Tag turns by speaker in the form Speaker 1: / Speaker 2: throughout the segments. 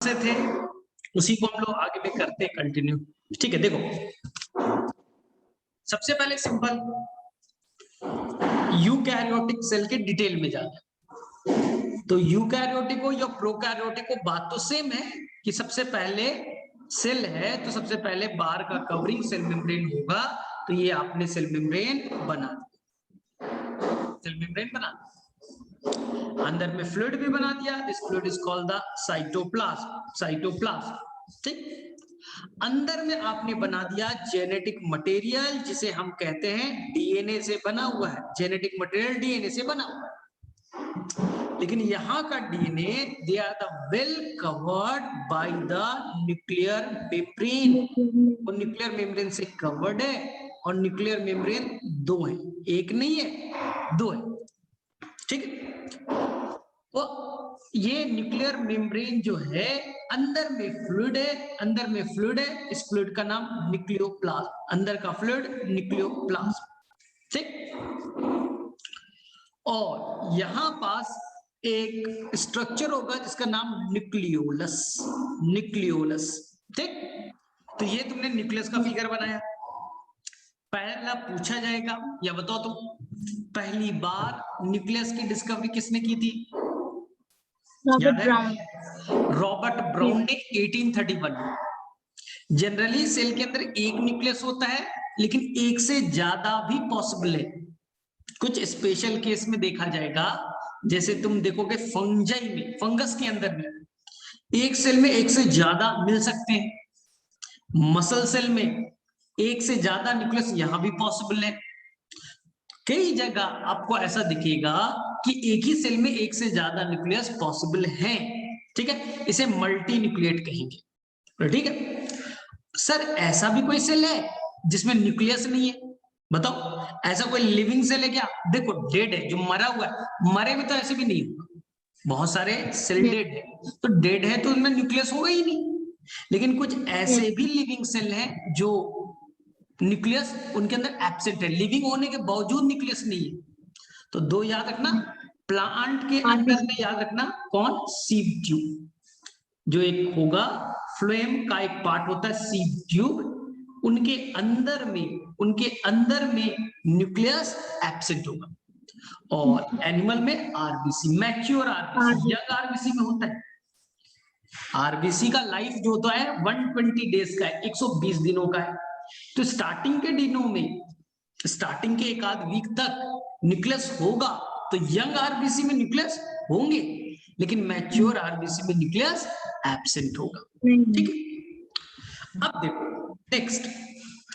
Speaker 1: से थे उसी को हम लोग आगे में करते कंटिन्यू। ठीक है, देखो सबसे पहले सिंपल यूकैरियोटिक सेल के डिटेल में जाना। तो यूकैरियोटिक हो या प्रोकैरियोटिक हो, बात तो सेम है कि सबसे पहले सेल है तो सबसे पहले बाहर का कवरिंग सेल मेम्ब्रेन होगा। तो ये आपने सेल मेम्ब्रेन बना दिया, सेल मेम्ब्रेन बना दिया। अंदर में फ्लूइड भी बना दिया, this fluid is called the cytoplasm. Cytoplasm, ठीक। अंदर में आपने बना दिया जेनेटिक मटेरियल, जिसे हम कहते हैं डीएनए से बना हुआ है। जेनेटिक मटेरियल डीएनए से बना हुआ है, लेकिन यहां का DNA they are the well covered by the nuclear membrane. वो न्यूक्लियर मेम्ब्रेन से कवर्ड है, और न्यूक्लियर मेम्ब्रेन दो है, एक नहीं है, दो है, ठीक है। तो ये न्यूक्लियर मेम्ब्रेन जो है, अंदर में फ्लूइड है, अंदर में फ्लूइड है, इस फ्लूइड का नाम न्यूक्लियोप्लाज्म। अंदर का फ्लूइड न्यूक्लियोप्लाज्म, ठीक। और यहां पास एक स्ट्रक्चर होगा जिसका नाम न्यूक्लियोलस। न्यूक्लियोलस, ठीक। तो ये तुमने न्यूक्लियस का फिगर बनाया। पहला पूछा जाएगा, या बताओ तुम पहली बार न्यूक्लियस की डिस्कवरी किसने की थी?
Speaker 2: Robert brown.
Speaker 1: रॉबर्ट ब्राउन ने 1831। जनरली सेल के अंदर एक न्यूक्लियस होता है, लेकिन एक से ज्यादा भी पॉसिबल है। कुछ स्पेशल केस में देखा जाएगा, जैसे तुम देखोगे फंजाई में, फंगस के अंदर में एक सेल में एक से ज्यादा मिल सकते हैं। मसल सेल में एक से ज्यादा न्यूक्लियस यहां भी पॉसिबल है। कई जगह आपको ऐसा दिखेगा कि एक ही सेल में एक से ज्यादा न्यूक्लियस पॉसिबल है, ठीक है। इसे मल्टी न्यूक्लिएट कहेंगे, ठीक है। सर ऐसा भी कोई सेल है जिसमें न्यूक्लियस नहीं है? बताओ, ऐसा कोई लिविंग सेल है क्या? देखो डेड है, जो मरा हुआ है, मरे में तो ऐसे भी नहीं होगा। बहुत सारे सेल डेड है, तो डेड है तो उनमें न्यूक्लियस होगा ही नहीं। लेकिन कुछ ऐसे भी लिविंग सेल हैं जो न्यूक्लियस उनके अंदर एब्सेंट है, लिविंग होने के बावजूद न्यूक्लियस नहीं है। तो दो याद रखना, प्लांट के अंदर में याद रखना कौन? सीव ट्यूब, जो एक होगा फ्लोएम का एक पार्ट होता है सीव ट्यूब, उनके अंदर में न्यूक्लियस एब्सेंट होगा। और एनिमल में RBC, mature RBC, young RBC में होता है। आरबीसी का लाइफ जो होता है 120 डेज का है, 120 दिनों का है। तो स्टार्टिंग के दिनों में, स्टार्टिंग के एक आध वीक तक न्यूक्लियस होगा, तो यंग आरबीसी में न्यूक्लियस होंगे, लेकिन मैच्योर आरबीसी में न्यूक्लियस एब्सेंट होगा, ठीक है। अब देखो नेक्स्ट,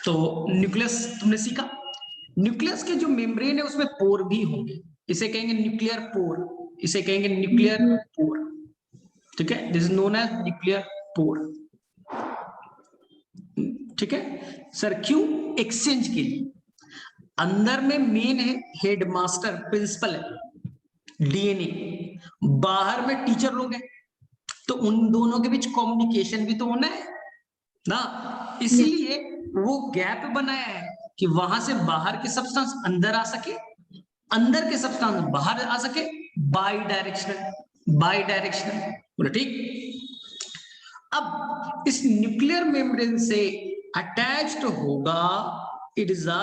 Speaker 1: तो न्यूक्लियस तुमने सीखा। न्यूक्लियस के जो मेम्ब्रेन है उसमें पोर भी होंगे, इसे कहेंगे न्यूक्लियर पोर, इसे कहेंगे न्यूक्लियर पोर, ठीक है। This is known as nuclear pore, ठीक है। सर क्यों? एक्सचेंज के लिए। अंदर में मेन है हेडमास्टर, प्रिंसिपल है डीएनए, बाहर में टीचर लोग हैं, तो उन दोनों के बीच कम्युनिकेशन भी तो होना है ना। इसलिए वो गैप बनाया है कि वहां से बाहर की सब्सटेंस अंदर आ सके, अंदर के सब्सटेंस बाहर आ सके, बाई डायरेक्शनल, बाई डायरेक्शनल, बोलो ठीक। अब इस न्यूक्लियर मेम्ब्रेन से अटैच्ड होगा, it is a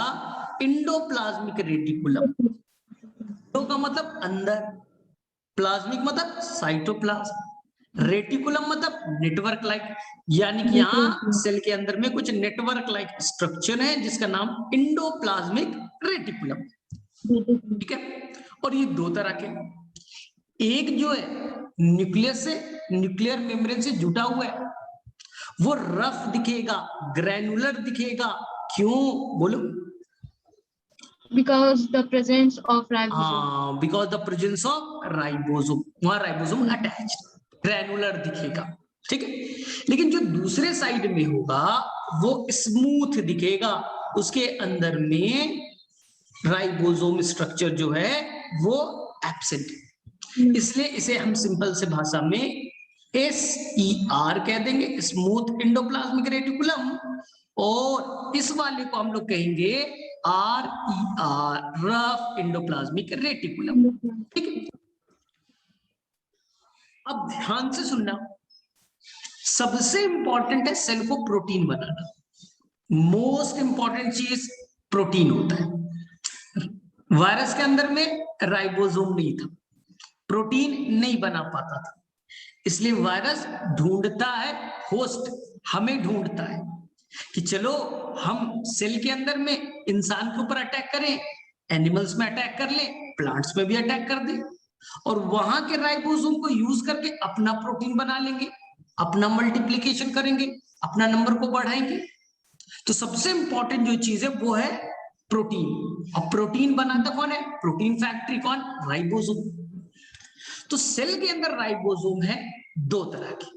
Speaker 1: endoplasmic reticulum. Indo का मतलब अंदर, प्लाज्मिक मतलब साइटोप्लाज्म, रेटिकुलम मतलब नेटवर्क लाइक, यानी कि यहाँ सेल के अंदर में कुछ नेटवर्क लाइक स्ट्रक्चर है जिसका नाम इंडोप्लाज्मिक रेटिकुलम, ठीक है। और ये दो तरह के, एक जो है न्यूक्लियस से, न्यूक्लियर मेम्ब्रेन से जुटा हुआ है, वो रफ दिखेगा, ग्रैनुलर दिखेगा। क्यों बोलो?
Speaker 2: Because the presence of ribosome.
Speaker 1: Because the presence of ribosome, वहां राइबोसोम अटैच्ड, ग्रैनुलर दिखेगा, ठीक है। लेकिन जो दूसरे साइड में होगा वो स्मूथ दिखेगा, उसके अंदर में राइबोसोम स्ट्रक्चर जो है वो एब्सेंट है। इसलिए इसे हम सिंपल से भाषा में SER कह देंगे, स्मूथ इंडोप्लाज्मिक रेटिकुलम, और इस वाले को हम लोग कहेंगे RER, रफ इंडोप्लाज्मिक रेटिकुलम, ठीक है। अब ध्यान से सुनना, सबसे इंपॉर्टेंट है सेल को प्रोटीन बनाना, मोस्ट इंपॉर्टेंट चीज प्रोटीन होता है। वायरस के अंदर में राइबोसोम नहीं था, प्रोटीन नहीं बना पाता था, इसलिए वायरस ढूंढता है होस्ट, हमें ढूंढता है कि चलो हम सेल के अंदर में इंसान के ऊपर अटैक करें, एनिमल्स में अटैक कर लें, प्लांट्स में भी अटैक कर दें, और वहां के राइबोसोम को यूज करके अपना प्रोटीन बना लेंगे, अपना मल्टीप्लिकेशन करेंगे, अपना नंबर को बढ़ाएंगे। तो सबसे इंपॉर्टेंट जो चीज है वो है प्रोटीन, और प्रोटीन बनाता कौन है? प्रोटीन फैक्ट्री कौन? राइबोसोम। तो सेल के अंदर राइबोसोम है दो तरह के,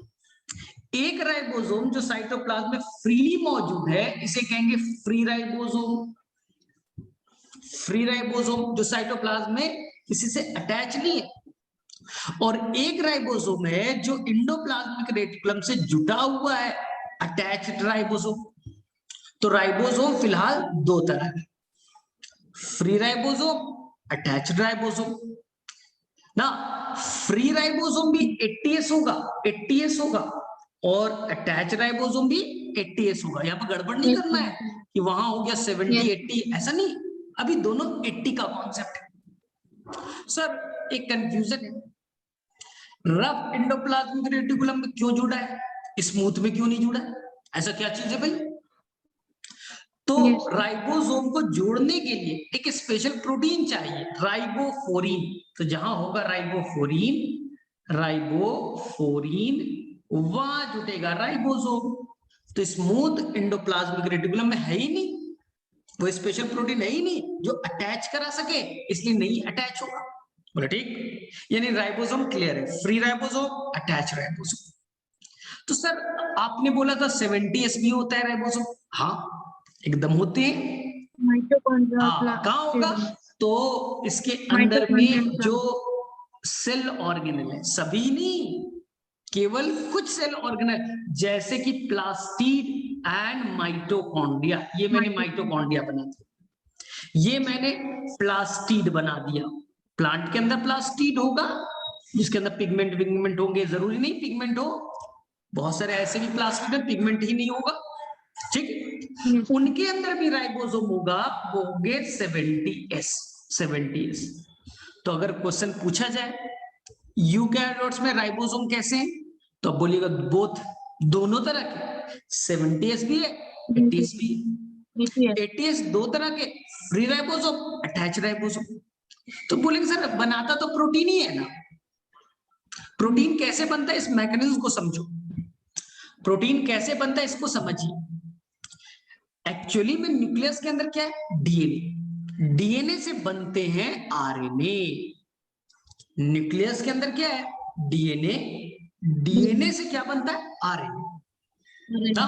Speaker 1: एक राइबोसोम जो साइटोप्लाज्म में फ्रीली मौजूद है, इसे कहेंगे फ्री राइबोसोम, फ्री राइबोसोम जो साइटोप्लाज्म में किसी से अटैच नहीं है, और एक राइबोसोम है जो इंडोप्लाज्मिक रेटिकुलम से जुड़ा हुआ है, अटैच्ड राइबोसोम। तो राइबोसोम फिलहाल दो तरह है, फ्री राइबोसोम, अटैच्ड राइबोसोम ना। फ्री राइबोसोम भी 80S होगा, 80S होगा, और अटैच राइबोसोम भी 80S होगा। यहाँ पर गड़बड़ नहीं करना है कि वहां हो गया 70 80, ऐसा नहीं, अभी दोनों 80 का कॉन्सेप्ट है। सर एक कंफ्यूजन है, रफ एंडोप्लाज्मिक रेटिकुलम में क्यों जुड़ा है, स्मूथ में क्यों नहीं जुड़ा है, ऐसा क्या चीज है भाई? तो राइबोसोम को जोड़ने के लिए एक स्पेशल प्रोटीन चाहिए, राइबोफोरीन। तो जहां होगा राइबोफोरीन, राइबोफोरीन वहां जुटेगा राइबोसोम। तो स्मूथ एंडोप्लाज्मिक रेटिकुलम में है ही नहीं, वो स्पेशल प्रोटीन है ही नहीं जो अटैच करा सके, इसलिए नहीं अटैच होगा। बोला ठीक, यानी राइबोसोम क्लियर है, फ्री राइबोसोम, अटैच राइबोसोम। तो सर आपने बोला था 70S भी होता है राइबोसोम, हाँ एकदम होते हैं। हाँ कहाँ होगा? तो इसके अंदर में जो सेल ऑर्गेनल है, सभी नहीं, केवल कुछ सेल ऑर्गेनल, जैसे कि प्लास्टिड एंड माइटोकॉन्ड्रिया, ये मैंने माइटोकॉन्ड्रिया बना दिया, ये मैंने प्लास्टिड बना दिया। प्लांट के अंदर प्लास्टिड होगा जिसके अंदर पिगमेंट विगमेंट होंगे, जरूरी नहीं पिगमेंट हो, बहुत सारे ऐसे भी प्लास्टिड है पिगमेंट ही नहीं होगा, ठीक है। उनके अंदर भी राइबोसोम होगा, वो होंगे 70S। तो अगर क्वेश्चन पूछा जाए यूकैरियोट्स में राइबोसोम कैसे हैं, तो अब बोलिएगा बोथ, दोनों तरह के, 70S भी है 80S भी है। 80S दो तरह के, फ्री राइबोसोम, अटैच राइबोसोम। तो बोलेंगे सर बनाता तो प्रोटीन ही है ना, प्रोटीन कैसे बनता है इस मैकेनिज्म को समझो, प्रोटीन कैसे बनता है इसको समझिए। एक्चुअली में न्यूक्लियस के अंदर क्या है? डीएनए, डीएनए से बनते हैं आरएनए। न्यूक्लियस के अंदर क्या है? डीएनए, डीएनए से क्या बनता है? आरएनए ना,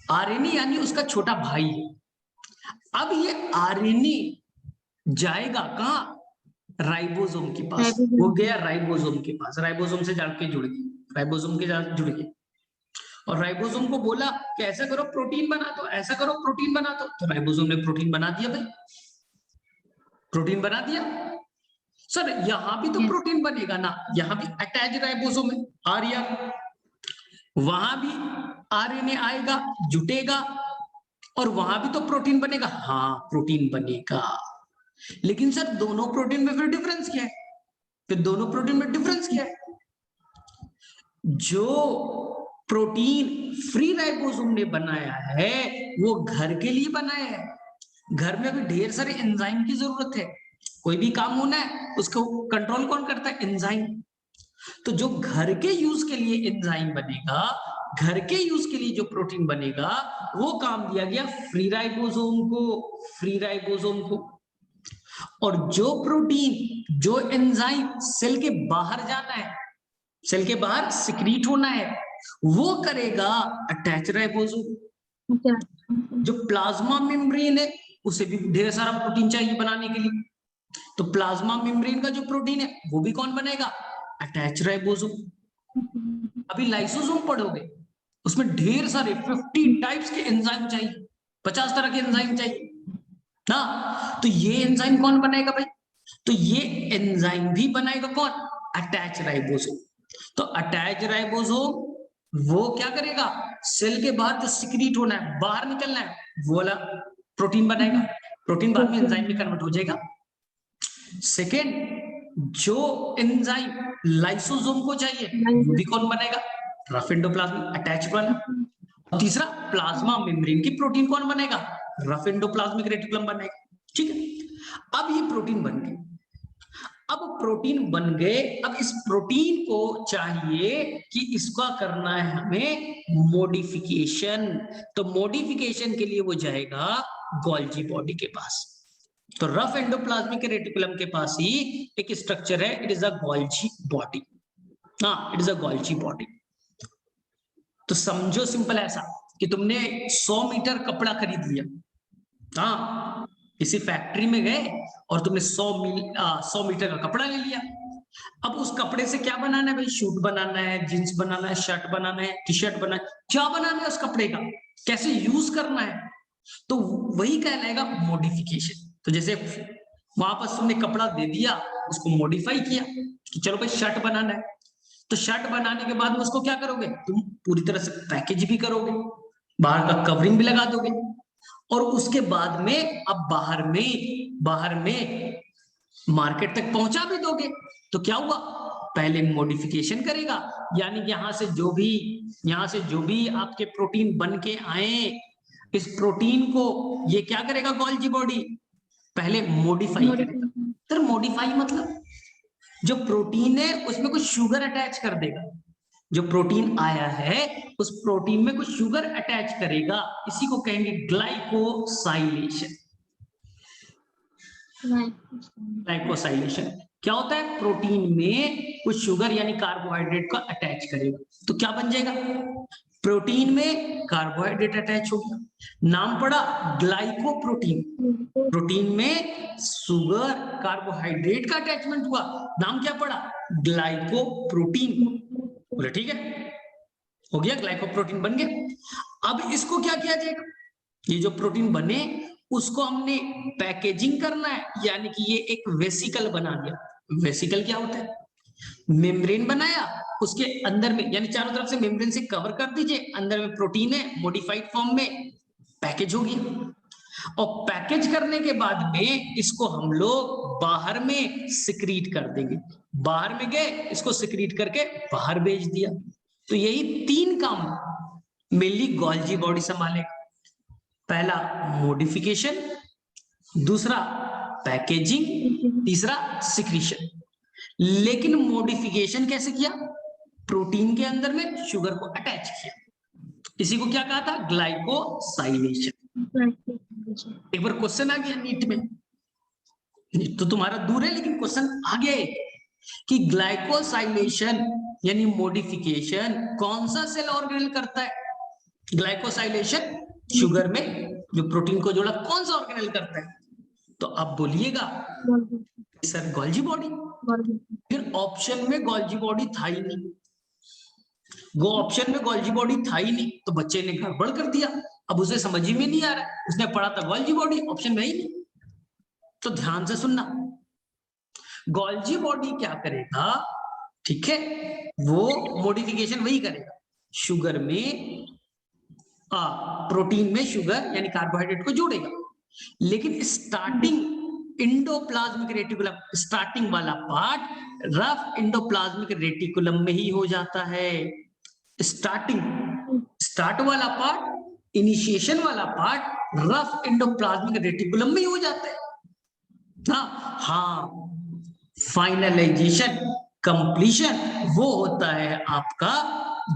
Speaker 1: आरएनए यानी उसका छोटा भाई है। अब ये आरएनए जाएगा कहां? राइबोसोम के पास, वो गया राइबोसोम के पास, राइबोसोम से जाके जुड़ गई, राइबोसोम के साथ जुड़ गई, और राइबोसोम को बोला कि ऐसा करो प्रोटीन बना दो, ऐसा करो प्रोटीन बना दो, तो राइबोसोम ने प्रोटीन बना दिया भाई, प्रोटीन बना दिया। सर यहां भी तो प्रोटीन बनेगा ना, यहां भी अटैच राइबोसोम है, आर्या, वहां भी आरएनए आएगा जुटेगा, और वहां भी तो प्रोटीन बनेगा, हाँ प्रोटीन बनेगा। लेकिन सर दोनों प्रोटीन में फिर डिफरेंस क्या है? फिर दोनों प्रोटीन में डिफरेंस क्या है? जो प्रोटीन फ्री राइबोसोम ने बनाया है वो घर के लिए बनाया है, घर में भी ढेर सारे एंजाइम की जरूरत है, कोई भी काम होना है उसको कंट्रोल कौन करता है? एंजाइम। तो जो घर के यूज के लिए एंजाइम बनेगा, घर के यूज के लिए जो प्रोटीन बनेगा, वो काम दिया गया फ्री राइबोसोम को, फ्री राइबोसोम को। और जो प्रोटीन, जो एंजाइम सेल के बाहर जाना है, सेल के बाहर सिक्रीट होना है, वो करेगा अटैच राइबोसोम। जो प्लाज्मा मेम्ब्रेन है उसे भी ढेर सारा प्रोटीन चाहिए बनाने के लिए, तो प्लाज्मा मेम्ब्रेन का जो प्रोटीन है वो भी कौन बनाएगा? Attach ribosome. अभी लाइसोसोम पढ़ोगे उसमें ढेर सारे 50 टाइप्स के एंजाइम चाहिए, 50 तरह के एंजाइम चाहिए ना, तो ये एंजाइम कौन बनाएगा भाई? तो ये एंजाइम भी बनाएगा कौन? Attach ribosome. तो अटैच राइबोसोम वो क्या करेगा, सेल के बाहर जो सिक्रीट होना है, बाहर निकलना है, वो वाला प्रोटीन बनाएगा। प्रोटीन बाद में एंजाइम में कन्वर्ट हो जाएगा। सेकेंड, जो एंजाइम लाइसोसोम को चाहिए वो भी कौन बनाएगा, रफ एंडोप्लाज्मिक अटैच वाला। तीसरा, प्लाज्मा मेम्ब्रेन की प्रोटीन कौन बनेगा, रफ एंडोप्लाज्मिक रेटिकुलम बनेगा। ठीक है, अब ये प्रोटीन बन गए। अब प्रोटीन बन गए, अब इस प्रोटीन को चाहिए कि इसका करना है हमें मॉडिफिकेशन। तो मॉडिफिकेशन के लिए वो जाएगा गोल्जी बॉडी के पास। तो रफ एंडोप्लाज्मिक रेटिकुलम के पास ही एक स्ट्रक्चर है, it is a Golgi body. हाँ, it is a Golgi body. तो समझो सिंपल ऐसा कि तुमने 100 मीटर कपड़ा खरीद लिया, हाँ, किसी फैक्ट्री में गए और तुमने 100 मीटर का कपड़ा ले लिया। अब उस कपड़े से क्या बनाना है भाई, शूट बनाना है, जींस बनाना है, शर्ट बनाना है, टी शर्ट बनाना है, क्या बनाना है उस कपड़े का, कैसे यूज करना है, तो वही कहलाएगा मॉडिफिकेशन। तो जैसे वहां पर तुमने कपड़ा दे दिया, उसको मॉडिफाई किया कि चलो भाई शर्ट बनाना है, तो शर्ट बनाने के बाद में उसको क्या करोगे, तुम पूरी तरह से पैकेज भी करोगे, बाहर का कवरिंग भी लगा दोगे, और उसके बाद में अब बाहर में मार्केट तक पहुंचा भी दोगे। तो क्या हुआ, पहले मॉडिफिकेशन करेगा, यानी यहां से जो भी आपके प्रोटीन बन के आए, इस प्रोटीन को ये क्या करेगा गोल्जी बॉडी, पहले मॉडिफाई करेगा। तो मॉडिफाई मतलब जो प्रोटीन है उसमें कुछ शुगर अटैच कर देगा, जो प्रोटीन आया है उस प्रोटीन में कुछ शुगर अटैच करेगा, इसी को कहेंगे ग्लाइकोसाइलेशन। ग्लाइकोसाइलेशन क्या होता है, प्रोटीन में कुछ शुगर यानी कार्बोहाइड्रेट को अटैच करेगा, तो क्या बन जाएगा, प्रोटीन में कार्बोहाइड्रेट अटैच हो गया, नाम पड़ा ग्लाइकोप्रोटीन। प्रोटीन में शुगर कार्बोहाइड्रेट का अटैचमेंट हुआ, नाम क्या पड़ा, ग्लाइकोप्रोटीन। बोले ठीक है, हो गया, ग्लाइकोप्रोटीन बन गया। अब इसको क्या किया जाएगा, ये जो प्रोटीन बने उसको हमने पैकेजिंग करना है, यानी कि ये एक वेसिकल बना दिया। वेसिकल क्या होता है, मेम्ब्रेन बनाया, उसके अंदर में यानी चारों तरफ से मेम्ब्रेन से कवर कर दीजिए, अंदर में प्रोटीन है मॉडिफाइड फॉर्म में, पैकेज होगी। और पैकेज करने के बाद में इसको हम लोग बाहर में सिक्रीट कर देंगे, बाहर में गए इसको सिक्रीट करके बाहर भेज दिया। तो यही 3 काम मेनली गोल्जी बॉडी संभालेगा। पहला मॉडिफिकेशन, दूसरा पैकेजिंग, तीसरा सिक्रीशन। लेकिन मॉडिफिकेशन कैसे किया, प्रोटीन के अंदर में शुगर को अटैच किया, इसी को क्या कहा था, ग्लाइकोसाइलेशन। एक बार क्वेश्चन आ गया नीट में, नीट तो तुम्हारा दूर है लेकिन क्वेश्चन आ गया है कि ग्लाइकोसाइलेशन यानी मॉडिफिकेशन कौन सा सेल ऑर्गेनेल करता है, ग्लाइकोसाइलेशन शुगर में जो प्रोटीन को जोड़ा कौन सा ऑर्गेनेल करता है, तो आप बोलिएगा सर गोल्जी बॉडी। फिर ऑप्शन में गोल्जी बॉडी था ही नहीं, वो ऑप्शन में गोल्जी बॉडी था ही नहीं, तो बच्चे ने गड़बड़ कर दिया, अब उसे समझ ही में नहीं आ रहा है, उसने पढ़ा था गोल्जी बॉडी, ऑप्शन में ही नहीं। तो ध्यान से सुनना, गोल्जी बॉडी क्या करेगा, ठीक है, वो मॉडिफिकेशन वही करेगा, शुगर में प्रोटीन में शुगर यानी कार्बोहाइड्रेट को जोड़ेगा, लेकिन स्टार्टिंग इंडोप्लाज्मिक रेटिकुलम, स्टार्टिंग वाला पार्ट रफ इंडोप्लाज्मिक रेटिकुलम में ही हो जाता है। स्टार्ट वाला पार्ट, इनिशिएशन वाला पार्ट रफ इंडोप्लाज्मिक रेटिकुलम में ही हो जाता है। हाँ, फाइनलाइजेशन, कंप्लीशन वो होता है आपका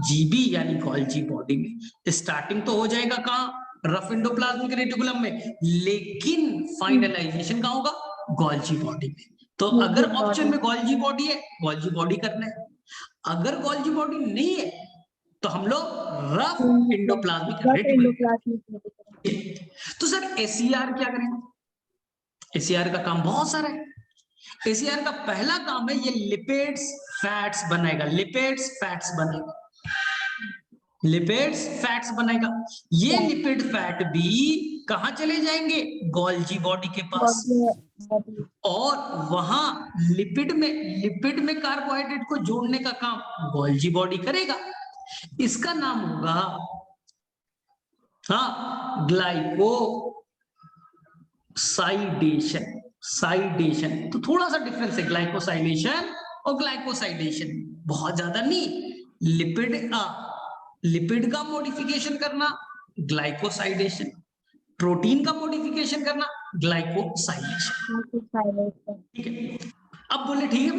Speaker 1: जीबी यानी गोल्जी बॉडी में। स्टार्टिंग तो हो जाएगा कहाँ, रफ इंडोप्लाज्मिक रेटिकुलम में, लेकिन फाइनलाइजेशन कहाँ होगा, गोल्जी बॉडी में। तो अगर ऑप्शन में गोल्जी बॉडी है, गोल्जी बॉडी करना है, अगर गोल्जी बॉडी नहीं है तो हम लोग रफ इंडोप्लाज्मिक रेटिकुलम। तो सर एसीआर क्या करेंगे, एसीआर का काम बहुत सारा है। एसीआर का पहला काम है ये लिपिड्स फैट्स बनाएगा, लिपिड्स फैट्स बनाएगा, लिपिड्स फैट्स बनाएगा। ये लिपिड फैट भी कहां चले जाएंगे, गोल्जी बॉडी के पास, और वहां लिपिड में कार्बोहाइड्रेट को जोड़ने का काम गोल्जी बॉडी करेगा। इसका नाम होगा हाँ ग्लाइकोसाइडेशन। साइडेशन तो थोड़ा सा डिफरेंस है ग्लाइकोसाइलेशन और ग्लाइकोसाइडेशन, बहुत ज्यादा नहीं। लिपिड का मॉडिफिकेशन करना ग्लाइकोसाइडेशन, प्रोटीन का मॉडिफिकेशन करना ग्लाइकोसाइलेशन। ठीक है, अब बोले ठीक है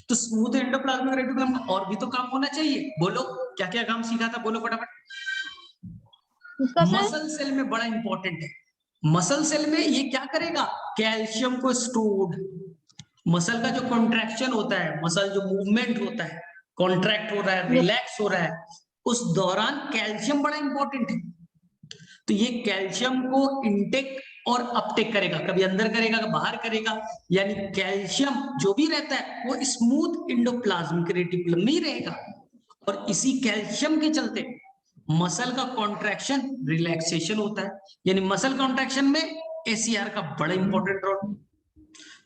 Speaker 1: तो स्मूथ एंडोप्लाज्मिक रेटिकुलम में और भी तो काम होना चाहिए, बोलो क्या क्या काम सीखा था, बोलो फटाफट। मसल सेल में बड़ा इंपॉर्टेंट है, मसल सेल में ये क्या करेगा, कैल्शियम को स्टोर, मसल का जो कॉन्ट्रैक्शन होता है, मसल जो मूवमेंट होता है, कॉन्ट्रैक्ट हो रहा है, रिलैक्स हो रहा है, उस दौरान कैल्शियम बड़ा इंपॉर्टेंट है। तो ये कैल्शियम को इनटेक और अपटेक करेगा, कभी अंदर करेगा कभी बाहर करेगा, यानी कैल्शियम जो भी रहता है वो स्मूथ एंडोप्लाज्मिक रेटिकुलम में ही रहेगा। और इसी कैल्शियम के चलते मसल का कॉन्ट्रैक्शन रिलैक्सेशन होता है, यानी मसल कॉन्ट्रैक्शन में एसीआर का बड़ा इंपॉर्टेंट रोल।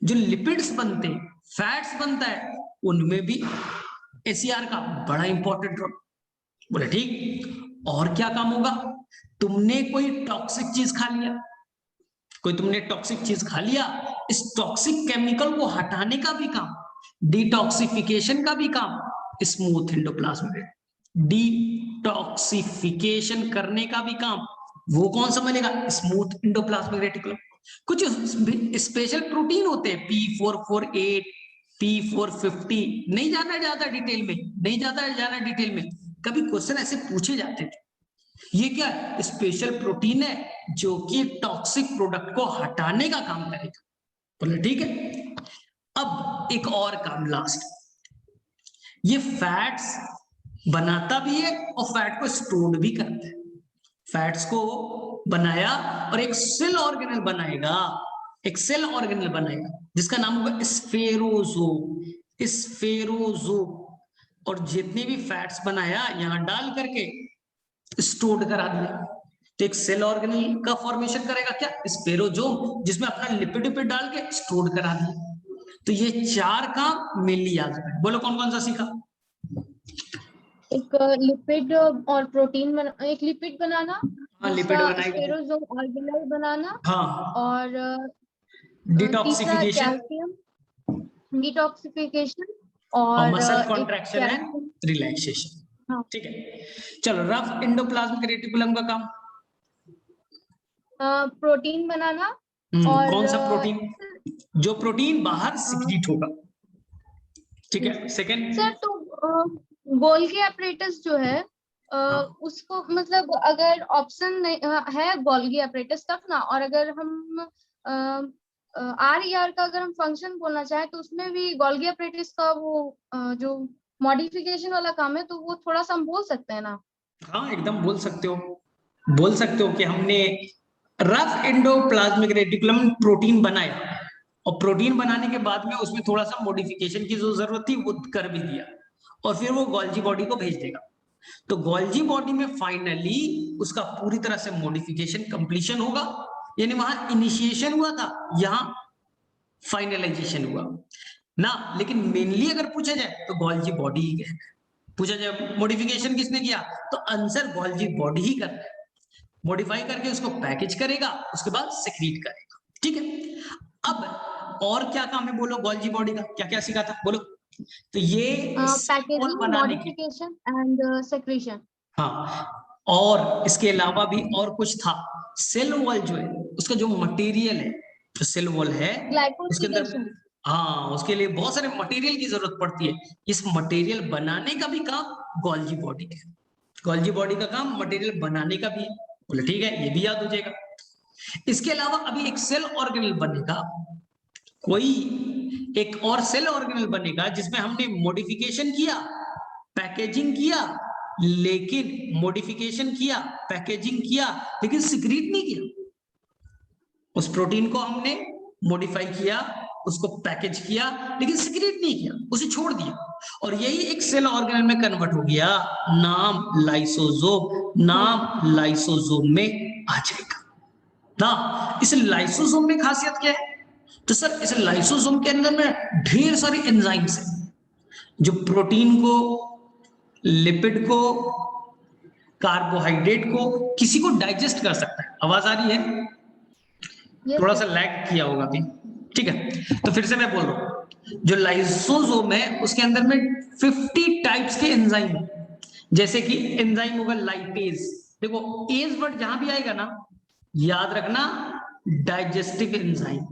Speaker 1: जो लिपिड्स बनते हैं, फैट्स बनता है, उनमें भी एसीआर का बड़ा इंपॉर्टेंट रोल। बोले ठीक, और क्या काम होगा, तुमने कोई टॉक्सिक चीज खा लिया, तुमने टॉक्सिक चीज खा लिया, इस टॉक्सिक केमिकल को हटाने का भी काम, डिटॉक्सिफिकेशन का भी काम स्मूथ एंडोप्लाज्मिक, डिटॉक्सिफिकेशन करने का भी काम वो कौन संभालेगा, स्मूथ एंडोप्लाज्मिक रेटिकुलम। कुछ स्पेशल प्रोटीन होते हैं P448, P450, नहीं जाना ज्यादा डिटेल में, नहीं जाना डिटेल में, कभी क्वेश्चन ऐसे पूछे जाते थे। ये क्या स्पेशल प्रोटीन है जो कि टॉक्सिक प्रोडक्ट को हटाने का काम करेगा, बोले ठीक है। अब एक और काम लास्ट, ये फैट्स बनाता भी है और फैट को स्टोर भी करता है। फैट्स को बनाया और एक सेल ऑर्गेनल बनाएगा, एक सेल ऑर्गेनल बनाएगा जिसका नाम होगा स्फेरोजोम। स्फेरोजोम, और जितने भी फैट्स बनाया यहां डाल करके स्टोर करा दिया, तो एक सेल ऑर्गेनल का फॉर्मेशन करेगा क्या, स्फेरोजोम, जिसमें अपना लिपिड डाल के स्टोर करा दिया। तो ये चार काम मेनली याद रखना। बोलो कौन कौन सा सीखा।
Speaker 2: एक लिपिड और प्रोटीन एक लिपिड बनाना,
Speaker 1: हाँ लिपिड बनाएगा,
Speaker 2: स्फेरोजोम ऑर्गेनल बनाना,
Speaker 1: हाँ,
Speaker 2: और तीसरा
Speaker 1: डिटॉक्सिफिकेशन
Speaker 2: कैल्शियम डिटॉक्सिफिकेशन,
Speaker 1: और
Speaker 2: और
Speaker 1: मसल
Speaker 2: एक
Speaker 1: कॉन्ट्रैक्शन एंड रिलैक्सेशन।
Speaker 2: हाँ,
Speaker 1: ठीक है, चलो रफ एंडोप्लाज्मिक रेटिकुलम का काम,
Speaker 2: प्रोटीन बनाना। और
Speaker 1: कौन सा प्रोटीन, जो प्रोटीन बाहर सिक्रीट होगा। ठीक है, सेकंड
Speaker 2: सर तो गोल्गी एपरेटस जो है उसको मतलब अगर ऑप्शन नहीं है गोल्गी एपरेटस तक ना, और अगर हम आर ई आर का अगर हम फंक्शन बोलना चाहें तो उसमें भी गोल्गी एपरेटस का वो जो मॉडिफिकेशन वाला काम है तो वो थोड़ा सा हम बोल सकते हैं ना।
Speaker 1: हाँ एकदम बोल सकते हो, बोल सकते हो कि हमने रफ एंडोप्लाज्मिक रेटिकुलम प्रोटीन बनाया और प्रोटीन बनाने के बाद में उसमें थोड़ा सा मॉडिफिकेशन की जो जरूरत थी वो कर भी दिया, और फिर वो गोल्जी बॉडी को भेज देगा। तो गोल्जी बॉडी में फाइनली उसका पूरी तरह से मॉडिफिकेशन कंप्लीशन होगा, यानी वहां इनिशिएशन हुआ था, यहां फाइनलाइजेशन हुआ ना। लेकिन मेनली अगर पूछा जाए तो गोल्जी बॉडी ही है। पूछा जाए मॉडिफिकेशन किसने किया, तो आंसर गोल्जी बॉडी ही करता है, मॉडिफाई करके उसको पैकेज करेगा, उसके बाद सेक्रीट करेगा। ठीक है, अब और क्या काम है बोलो गोल्जी बॉडी का, क्या क्या सीखा था बोलो। तो ये सेल वॉल
Speaker 2: पैकेजिंग,
Speaker 1: बनाने के,
Speaker 2: मॉडिफिकेशन एंड सेक्रेशन।
Speaker 1: हाँ, और इसके अलावा भी और कुछ था। सेल वॉल जो है उसका जो मटेरियल है, जो सेल वॉल है उसके अंदर,
Speaker 2: ग्लाइकोसिलेशन।
Speaker 1: हाँ उसके लिए बहुत सारे मटेरियल की जरूरत पड़ती है, इस मटेरियल बनाने का भी काम गोल्जी बॉडी का, गोल्जी बॉडी का काम मटेरियल बनाने का भी। बोले ठीक है, ये भी याद हो जाएगा। इसके अलावा अभी एक सेल ऑर्गेनल बनेगा, कोई एक और सेल ऑर्गेनल बनेगा जिसमें हमने मॉडिफिकेशन किया, पैकेजिंग किया, लेकिन मॉडिफिकेशन किया, पैकेजिंग किया, लेकिन सिक्रीट नहीं किया। उस प्रोटीन को हमने मॉडिफाई किया, उसको पैकेज किया, लेकिन सिक्रीट नहीं किया, उसे छोड़ दिया, और यही एक सेल ऑर्गेनल में कन्वर्ट हो गया, नाम लाइसोसोम, नाम लाइसोसोम में आ जाएगा ना। इस लाइसोसोम में खासियत क्या है, तो सर इस लाइसोसोम के अंदर में ढेर सारे एंजाइम्स हैं जो प्रोटीन को लिपिड को, कार्बोहाइड्रेट को, किसी को डाइजेस्ट कर सकता है। आवाज आ रही है?
Speaker 2: Yes,
Speaker 1: थोड़ा
Speaker 2: sir.
Speaker 1: सा लैग किया होगा अभी, ठीक है। तो फिर से मैं बोल रहा हूँ, जो लाइसोसोम है उसके अंदर में 50 टाइप्स के एंजाइम, जैसे कि एंजाइम होगा लाइपेज। देखो एज वर्ड जहां भी आएगा ना, याद रखना डाइजेस्टिव एंजाइम,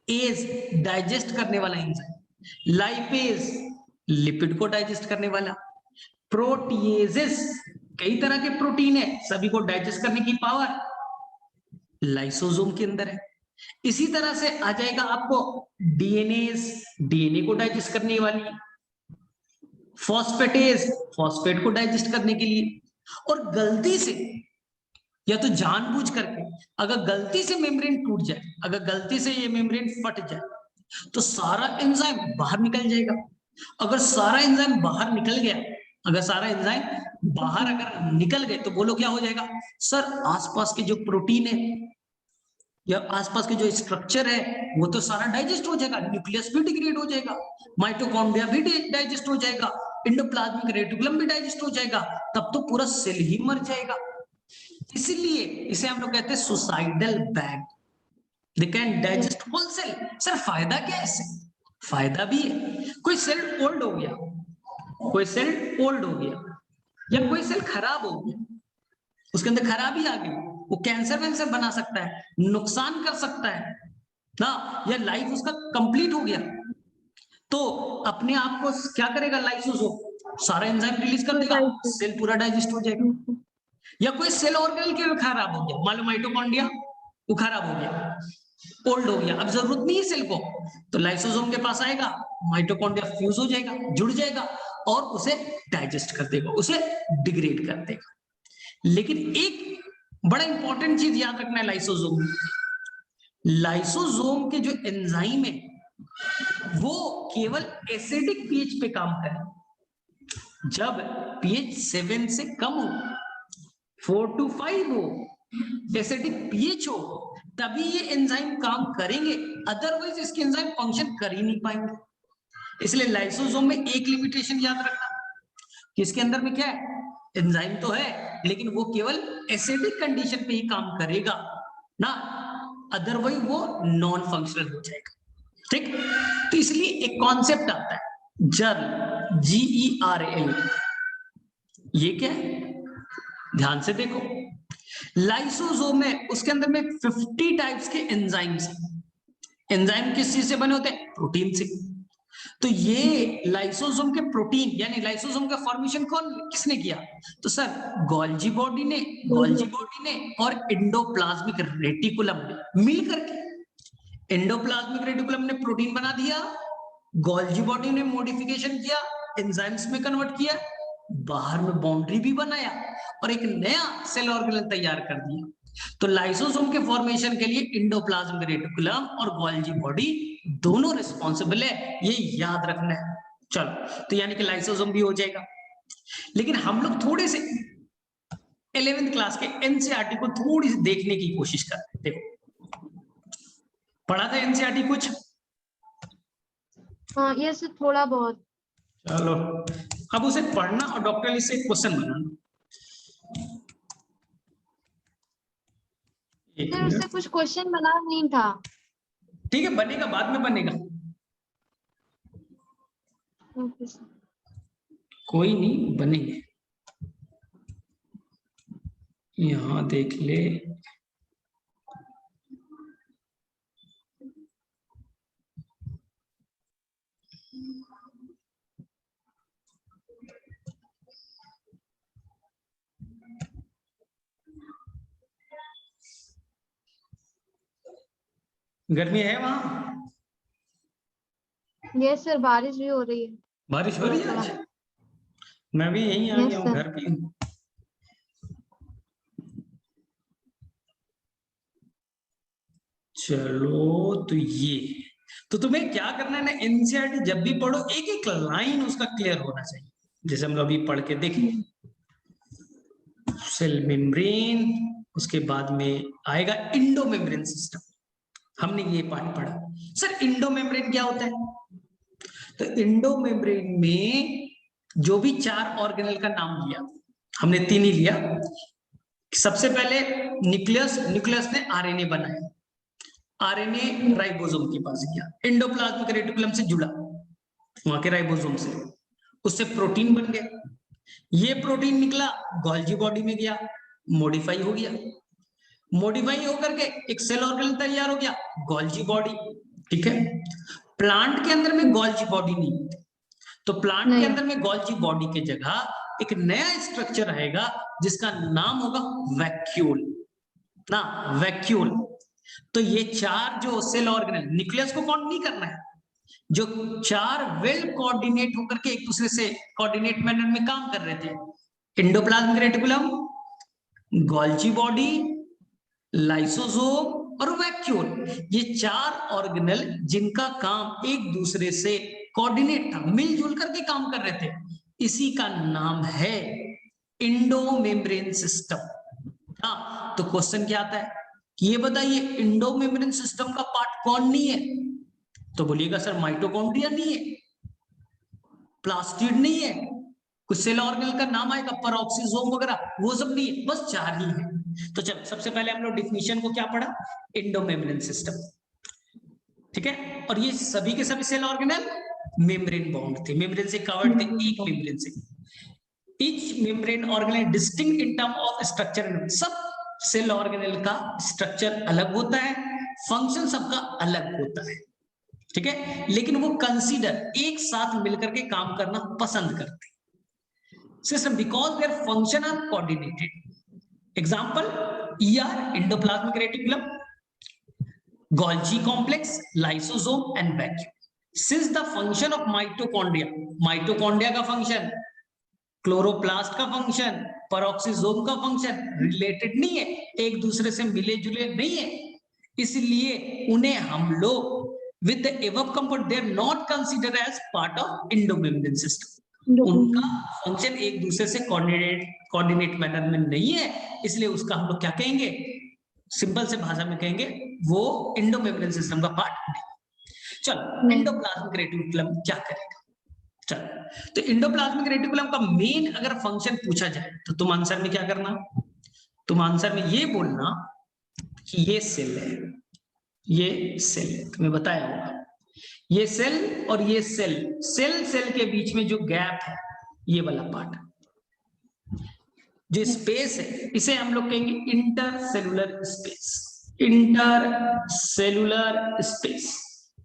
Speaker 1: एज डाइजेस्ट करने वाला एंजाइम, लाइपेज लिपिड को डाइजेस्ट करने वाला, प्रोटीएजेस कई तरह के प्रोटीन है, सभी को डाइजेस्ट करने की पावर लाइसोसोम के अंदर है। इसी तरह से आ जाएगा आपको डीएनए, डीएनए को डाइजेस्ट करने वाली, फॉस्फेटेज फॉस्फेट को डाइजेस्ट करने के लिए। और गलती से या तो जानबूझ करके अगर गलती से मेम्ब्रेन टूट जाए, अगर गलती से ये मेम्ब्रेन फट जाए, तो सारा एंजाइम बाहर निकल जाएगा। अगर सारा एंजाइम बाहर निकल गया, अगर सारा एंजाइम बाहर अगर निकल गए, तो बोलो क्या हो जाएगा सर? आसपास के जो प्रोटीन है या आसपास के जो स्ट्रक्चर है वो तो सारा डाइजेस्ट हो जाएगा, न्यूक्लियस भी डिग्रेड हो जाएगा, माइटोकॉन्ड्रिया भी डाइजेस्ट हो जाएगा, एंडोप्लाज्मिक रेटिकुलम भी डाइजेस्ट हो जाएगा, तब तो पूरा सेल ही मर जाएगा। इसलिए इसे हम लोग कहते हैं suicidal bag, they can digest whole cell. Sir फायदा क्या है इससे? फायदा भी है, कोई सेल ओल्ड हो गया, कोई सेल ओल्ड हो गया या कोई सेल खराब हो गया, उसके अंदर खराबी आ गई, वो कैंसर वैंसर बना सकता है, नुकसान कर सकता है ना, या लाइफ उसका कंप्लीट हो गया, तो अपने आप को क्या करेगा लाइसोसोम? सारा एंजाइम रिलीज कर देगा, सेल पूरा डाइजेस्ट हो जाएगा। या कोई सेल ऑर्गेनल के खराब हो गया, मान लो माइटोकॉन्ड्रिया वो खराब हो गया, ओल्ड हो गया, अब जरूरत नहीं है सेल को, तो लाइसोसोम के पास आएगा, माइटोकॉन्ड्रिया फ्यूज हो जाएगा, जुड़ जाएगा और उसे डाइजेस्ट कर देगा, उसे डिग्रेड कर देगा। लेकिन एक बड़ा इंपॉर्टेंट चीज याद रखना है लाइसोसोम में, लाइसोसोम के जो एंजाइम है वो केवल एसिडिक पीएच पे काम करें। जब पीएच 7 से कम हो, 4 to 5 हो, एसिडिक पीएच हो, तभी ये एंजाइम काम करेंगे, अदरवाइज इसके एंजाइम फंक्शन कर ही नहीं पाएंगे। इसलिए लाइसोसोम में एक लिमिटेशन याद रखना कि इसके अंदर में क्या है, एंजाइम तो है लेकिन वो केवल एसिडिक कंडीशन पे ही काम करेगा ना, अदरवाइज वो नॉन फंक्शनल हो जाएगा। ठीक, तो इसलिए एक कॉन्सेप्ट आता है जर्ल, GERL, ये क्या है ध्यान से देखो, लाइसोसोम है उसके अंदर में 50 टाइप्स के एंजाइम्स हैं। एंजाइम किस चीज से बने होते हैं? प्रोटीन से। तो ये लाइसोसोम के प्रोटीन यानी लाइसोसोम का फॉर्मेशन किसने किया? तो सर गोल्जी बॉडी ने, और एंडोप्लाज्मिक रेटिकुलम ने मिल करके, एंडोप्लाज्मिक रेटिकुलम ने प्रोटीन बना दिया, गोल्जी बॉडी ने मॉडिफिकेशन किया, एंजाइम्स में कन्वर्ट किया, बाहर में बाउंड्री भी बनाया और एक नया सेल ऑर्गेनल तैयार कर दिया। तो लाइसोसोम के फॉर्मेशन के लिए एंडोप्लाज्मिक रेटिकुलम और गोल्जी बॉडी दोनों रिस्पॉन्सिबल है, ये याद रखना है। चलो, तो यानी कि लाइसोसोम भी हो जाएगा। लेकिन हम लोग थोड़े से 11th क्लास के एनसीईआरटी को थोड़ी सी देखने की कोशिश करते हैं। देखो पढ़ा था एनसीईआरटी कुछ?
Speaker 2: हाँ, ये से थोड़ा बहुत।
Speaker 1: चलो अब उसे पढ़ना और डॉक्टर से क्वेश्चन बनाना।
Speaker 2: फिर उससे कुछ क्वेश्चन बना नहीं था।
Speaker 1: ठीक है, बनेगा, बाद में बनेगा, कोई नहीं, बनेंगे। यहां देख ले, गर्मी है वहां?
Speaker 2: यस सर, बारिश भी हो रही है।
Speaker 1: बारिश हो रही है आज? मैं भी यहीं आ गया हूँ, घर पे हूँ। चलो तो ये, तो तुम्हें क्या करना है ना, एनसीईआरटी जब भी पढ़ो एक एक लाइन उसका क्लियर होना चाहिए। जैसे हम लोग अभी पढ़ के देखें, सेल मेम्ब्रेन, उसके बाद में आएगा इंडो मेम्ब्रेन सिस्टम, हमने ये पार्ट पढ़ा। सर इंडो मेम्ब्रेन क्या होता है? तो इंडो मेम्ब्रेन में जो भी 4 ऑर्गेनल का नाम लिया, हमने 3 ही लिया। सबसे पहले न्यूक्लियस ने आरएनए बनाया, आरएनए राइबोसोम के पास गया, एंडोप्लाज्मिक रेटिकुलम से जुड़ा वहां के राइबोसोम से, उससे प्रोटीन बन गया। ये प्रोटीन निकला गोल्जी बॉडी में गया, मॉडिफाई हो गया, मॉडिफाई होकर के एक सेल ऑर्गेनल तैयार हो गया, गोल्जी बॉडी। ठीक है, प्लांट के अंदर में गोल्जी बॉडी नहीं होती, तो प्लांट के अंदर में गोल्जी बॉडी की जगह एक नया स्ट्रक्चर आएगा जिसका नाम होगा वैक्यूल ना, वैक्यूल। तो ये 4 जो सेल ऑर्गेनल, न्यूक्लियस को काउंट नहीं करना है, जो 4 वेल कोऑर्डिनेट होकर के एक दूसरे से कोऑर्डिनेट मैनर में काम कर रहे थे, endoplasmic reticulum, Golgi body, lysosome और वैक्यूल, ये 4 ऑर्गेनल जिनका काम एक दूसरे से कोऑर्डिनेट था, मिलजुल करके काम कर रहे थे, इसी का नाम है इंडोमेम्ब्रेन सिस्टम। हाँ, तो क्वेश्चन क्या आता है, ये बताइए इंडोमेम्ब्रेन सिस्टम का पार्ट कौन नहीं है? तो बोलिएगा सर माइटोकॉन्ड्रिया नहीं है, प्लास्टिड नहीं है, कुछ सेल ऑर्गेनल का नाम आएगा, पेरोक्सिसोम वगैरह, वो सब नहीं है, बस 4 ही है। तो चलो सबसे पहले हम लोग डिफिनीशन को क्या पढ़ा, इंडोमेम्ब्रेन सिस्टम। ठीक है, और ये सभी के सभी सेल ऑर्गेनल मेम्ब्रेन बाउंड थे, मेम्ब्रेन से कवर्ड थे, एक मेम्ब्रेन से। Each membrane organelle distinct in term of structure, सब सेल ऑर्गेनल का स्ट्रक्चर अलग होता है, फंक्शन सबका अलग होता है। ठीक है, लेकिन वो कंसीडर एक साथ मिलकर के काम करना पसंद करते हैं system, because their function are coordinated. Example, ER endoplasmic reticulum, Golgi complex, lysosome and vacuole. Since the function of mitochondria, mitochondria का फंक्शन, क्लोरोप्लास्ट का फंक्शन, पेरोक्सिसोम का फंक्शन रिलेटेड नहीं है, एक दूसरे से मिले जुले नहीं है, इसलिए उन्हें हम लोग with the above component they are not considered as part of endomembrane system। उनका फंक्शन एक दूसरे से कोऑर्डिनेट मैनर में नहीं है, इसलिए उसका हम लोग क्या कहेंगे, सिंपल से भाषा में कहेंगे वो इंडोमेम्ब्रेन सिस्टम का पार्ट नहीं। चलो एंडोप्लाज्मिक रेटिकुलम क्या करेगा, चलो तो एंडोप्लाज्मिक रेटिकुलम का मेन अगर फंक्शन पूछा जाए तो तुम आंसर में क्या करना, तुम आंसर में ये बोलना कि ये सेल है, ये सेल है, तुम्हें बताया होगा, ये सेल और ये सेल, सेल के बीच में जो गैप है, ये वाला पार्ट, जो स्पेस है, इसे हम लोग कहेंगे इंटरसेलुलर स्पेस। इंटरसेलुलर स्पेस,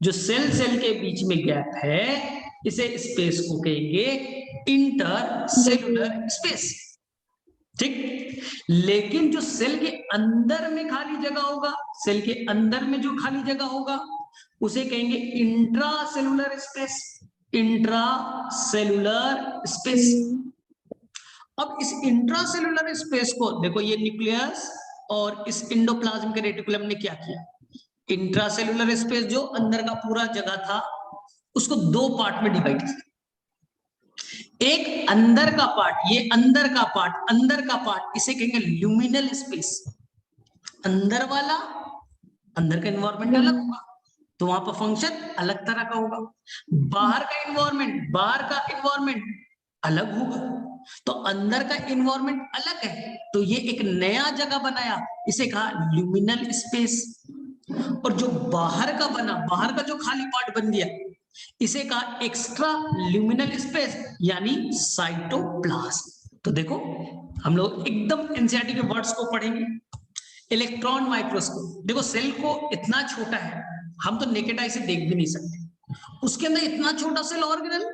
Speaker 1: जो सेल के बीच में गैप है, इसे स्पेस को कहेंगे इंटरसेलुलर स्पेस। ठीक, लेकिन जो सेल के अंदर में खाली जगह होगा, सेल के अंदर में जो खाली जगह होगा, उसे कहेंगे इंट्रासेलुलर स्पेस, इंट्रासेलुलर स्पेस। अब इस इंट्रासेलुलर स्पेस को देखो, ये न्यूक्लियस और इस एंडोप्लाज्मिक रेटिकुलम ने क्या किया, इंट्रासेलुलर स्पेस जो अंदर का पूरा जगह था, उसको 2 पार्ट में डिवाइड किया। एक अंदर का पार्ट, ये अंदर का पार्ट इसे कहेंगे ल्यूमिनल स्पेस। अंदर वाला, अंदर का एनवायरनमेंट अलग होगा, तो वहां पर फंक्शन अलग तरह का होगा। बाहर का एनवायरनमेंट अलग होगा, तो अंदर का एनवायरनमेंट अलग है, तो ये एक नया जगह बनाया, इसे कहा ल्यूमिनल स्पेस। और जो बाहर का बना, बाहर का जो खाली पार्ट बन गया, इसे कहा एक्स्ट्रा ल्यूमिनल स्पेस, यानी साइटोप्लाज्म। तो देखो हम लोग एकदम एनसीईआरटी के वर्ड्स को पढ़ेंगे। इलेक्ट्रॉन माइक्रोस्कोप, देखो सेल को इतना छोटा है, हम तो नेकेड आई से देख भी नहीं सकते, उसके अंदर इतना छोटा सेल ऑर्गेनल,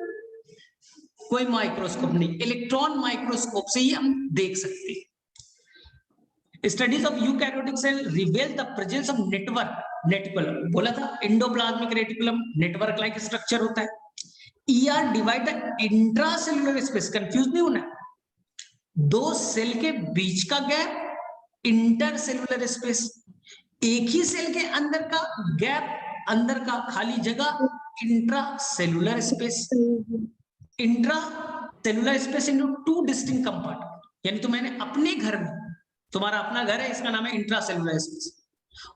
Speaker 1: कोई माइक्रोस्कोप नहीं, इलेक्ट्रॉन माइक्रोस्कोप से ही हम देख सकते हैं। Studies of eukaryotic cell reveal the presence of network, बोला था endoplasmic reticulum network like structure होता है। ER divide the intracellular space, confuse नहीं होना, 2 सेल के बीच का गैप इंटरसेलुलर स्पेस, एक ही सेल के अंदर का गैप, अंदर का खाली जगह intracellular space. Intracellular space into 2 distinct compartment, यानी तो मैंने अपने घर में, तुम्हारा अपना घर है, इसका नाम है इंट्रासेलुलर स्पेस,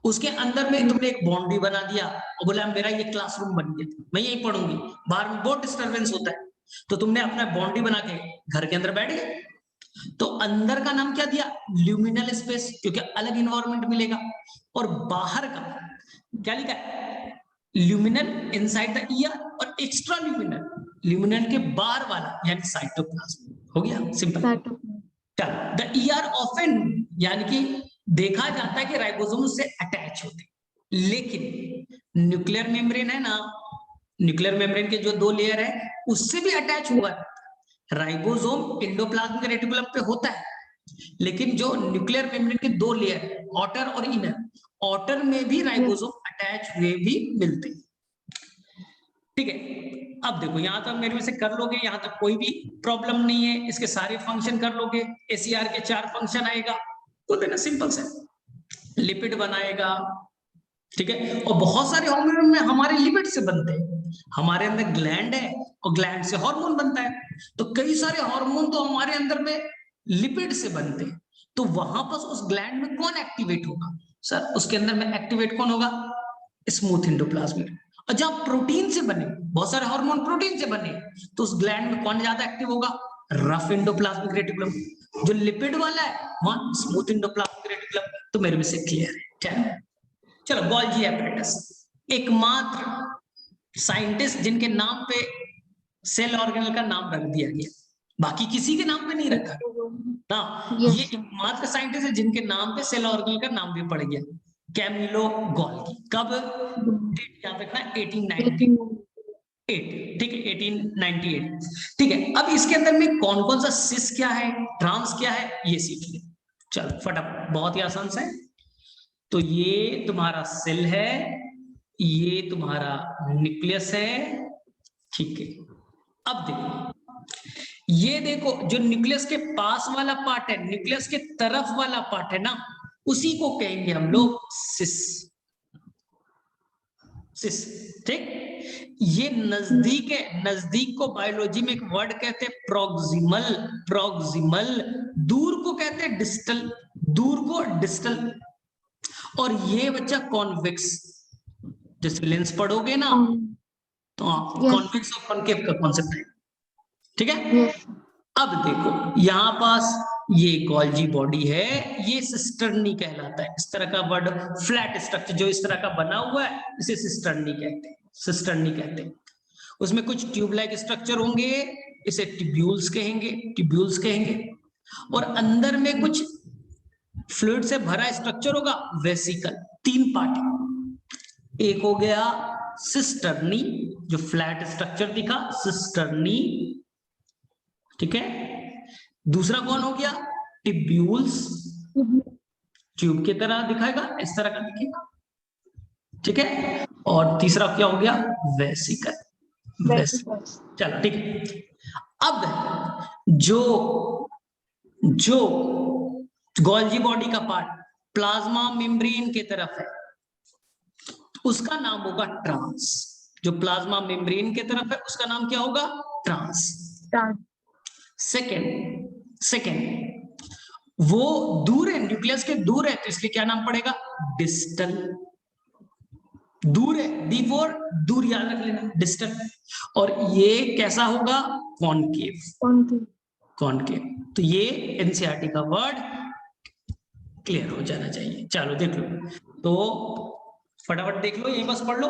Speaker 1: उसके अंदर में तुमने एक बाउंड्री बना दिया और बोला मेरा ये क्लासरूम बन गया, मैं यही पढ़ूंगी, बाहर में बहुत डिस्टरबेंस होता है, तो तुमने अपना बाउंड्री बना के घर के अंदर बैठ गए। तो अंदर का नाम क्या दिया, ल्यूमिनल स्पेस, क्योंकि अलग इन्वायरमेंट मिलेगा। और बाहर का क्या लिखा है, ल्यूमिनल इनसाइड द ईयर, और एक्स्ट्रा ल्यूमिनल, ल्यूमिनल के बाहर वाला यानी साइटोप्लाज्म। हो गया सिंपल। चलो, द ईयर ऑफन, यानी कि देखा जाता है कि राइबोसोम से अटैच होते, लेकिन न्यूक्लियर मेम्ब्रेन है ना, न्यूक्लियर मेम्ब्रेन के जो 2 लेयर है उससे भी अटैच हुआ है। राइबोसोम एंडोप्लाज्मिक रेटिकुलम पे होता है, लेकिन जो न्यूक्लियर मेम्ब्रेन के 2 लेयर है, आउटर और इनर, आउटर में भी राइबोसोम अटैच हुए भी मिलते हैं। ठीक है, अब देखो यहां तक मेरे में से कर लोगे, यहां तक कोई भी प्रॉब्लम नहीं है, इसके सारे फंक्शन कर लोगे, एसीआर के 4 फंक्शन आएगा, तो देना सिंपल से लिपिड बनाएगा। ठीक है, और बहुत सारे हार्मोन में हमारे लिपिड से बनते हैं, हमारे अंदर ग्लैंड है और ग्लैंड से हार्मोन बनता है, तो कई सारे हार्मोन तो हमारे अंदर में लिपिड से बनते हैं। तो वहां पर उस ग्लैंड में कौन एक्टिवेट होगा सर, उसके अंदर में एक्टिवेट कौन होगा, स्मूथ एंडोप्लाज्मिक। और जब प्रोटीन से बने, बहुत सारे हार्मोन प्रोटीन से बने, तो उस ग्लैंड में कौन ज्यादा एक्टिव होगा, रफ एंडोप्लाज्मिक रेटिकुलम। जो लिपिड वाला है वहां स्मूथ एंडोप्लाज्मिक रेटिकुलम। तो मेरे में से क्लियर है। चलो, गोल्गी एपरेटस, एकमात्र साइंटिस्ट जिनके नाम पे सेल ऑर्गेनल का नाम रख दिया गया, बाकी किसी के नाम पे नहीं रखा ना। ये एकमात्र साइंटिस्ट है जिनके नाम पे सेल ऑर्गेनल का नाम भी पड़ गया, कैमिलो गोल्गी। कब, डेट याद रखना, 1898। ठीक है, 1898। ठीक है, अब इसके अंदर में कौन कौन सा सिस क्या है, ट्रांस क्या है, ये सीख लिया। चलो फटाफट, बहुत ही आसान सा है। तो ये तुम्हारा सेल है, ये तुम्हारा न्यूक्लियस है। ठीक है, अब देखो, ये देखो जो न्यूक्लियस के पास वाला पार्ट है, न्यूक्लियस के तरफ वाला पार्ट है ना, उसी को कहेंगे हम लोग सिस। सिस, ठीक। ये नजदीक है, नजदीक को बायोलॉजी में एक वर्ड कहते हैं प्रॉक्सिमल। प्रॉक्सिमल, दूर को कहते हैं डिस्टल, दूर को डिस्टल। और ये बच्चा कॉन्वेक्स, जैसे लेंस पढ़ोगे ना, तो कॉन्वेक्स और कॉन्केव का कॉन्सेप्ट है। ठीक है, अब देखो यहां पास ये गोल्जी बॉडी है, ये सिस्टर्नी कहलाता है। इस तरह का वर्ड, फ्लैट स्ट्रक्चर जो इस तरह का बना हुआ है, इसे सिस्टर्नी कहते हैं, सिस्टर्नी कहते हैं। उसमें कुछ ट्यूब लाइक स्ट्रक्चर होंगे, इसे ट्यूब्यूल्स कहेंगे, ट्यूब्यूल्स कहेंगे। और अंदर में कुछ फ्लूइड से भरा स्ट्रक्चर होगा, वेसिकल। 3 पार्ट, एक हो गया सिस्टर्नी, जो फ्लैट स्ट्रक्चर दिखा, सिस्टर्नी। ठीक है, दूसरा कौन हो गया, ट्यूब्यूल्स, ट्यूब की तरह दिखाएगा, इस तरह का दिखेगा। ठीक है, और तीसरा क्या हो गया, वेसिकल। चलो ठीक है, अब जो जो गोल्जी बॉडी का पार्ट प्लाज्मा मेम्ब्रेन की तरफ है, उसका नाम होगा ट्रांस। जो प्लाज्मा मेम्ब्रेन की तरफ है उसका नाम क्या होगा, ट्रांस। सेकेंड, वो दूर है, न्यूक्लियस के दूर है, तो इसलिए क्या नाम पड़ेगा, डिस्टल। दूर है, डी फॉर दूर, याद रख लेना, डिस्टल। और ये कैसा होगा, कॉनकेव। कॉनकेव। तो ये एनसीईआरटी का वर्ड क्लियर हो जाना चाहिए। चलो देख लो, तो फटाफट देख लो, यही बस पढ़ लो।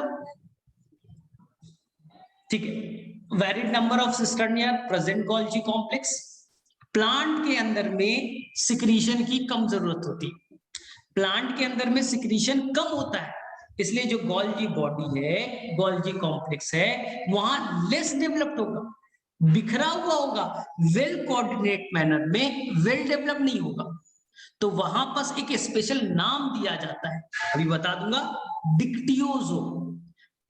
Speaker 1: ठीक है, varied number of cisternae present Golgi complex. Plant के अंदर में सिक्रीशन की कम जरूरत होती है, प्लांट के अंदर में सिक्रीशन कम होता है, इसलिए जो गोल्जी बॉडी है, गोल्जी कॉम्प्लेक्स है, वहां लेस डेवलप्ड होगा, बिखरा हुआ होगा, वेल कोऑर्डिनेट मैनर में वेल डेवलप नहीं होगा। तो वहां पास एक स्पेशल नाम दिया जाता है, अभी बता दूंगा, डिक्टियोजो।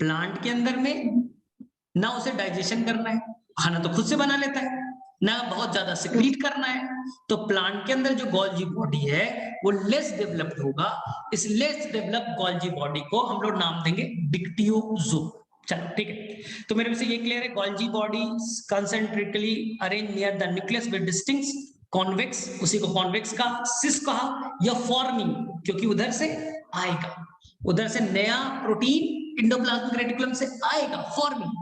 Speaker 1: प्लांट के अंदर में ना उसे डाइजेशन करना है, खाना तो खुद से बना लेता है, ना बहुत ज्यादा सिक्रीट करना है, तो प्लांट के अंदर जो गोल्जी बॉडी है वो लेस डेवलप्ड होगा। इस लेस डेवलप्ड गोल्जी बॉडी को हम लोग नाम देंगे डिक्टियोजो। चलो ठीक है, तो मेरे से ये क्लियर है, Golgi body concentrically arrange near the nucleus with distinct convex, उसी को कॉन्वेक्स का, सिस कहा, या फॉर्मिंग, क्योंकि उधर से आएगा, उधर से नया प्रोटीन एंडोप्लाज्मिक रेटिकुलम से आएगा, फॉर्मिंग।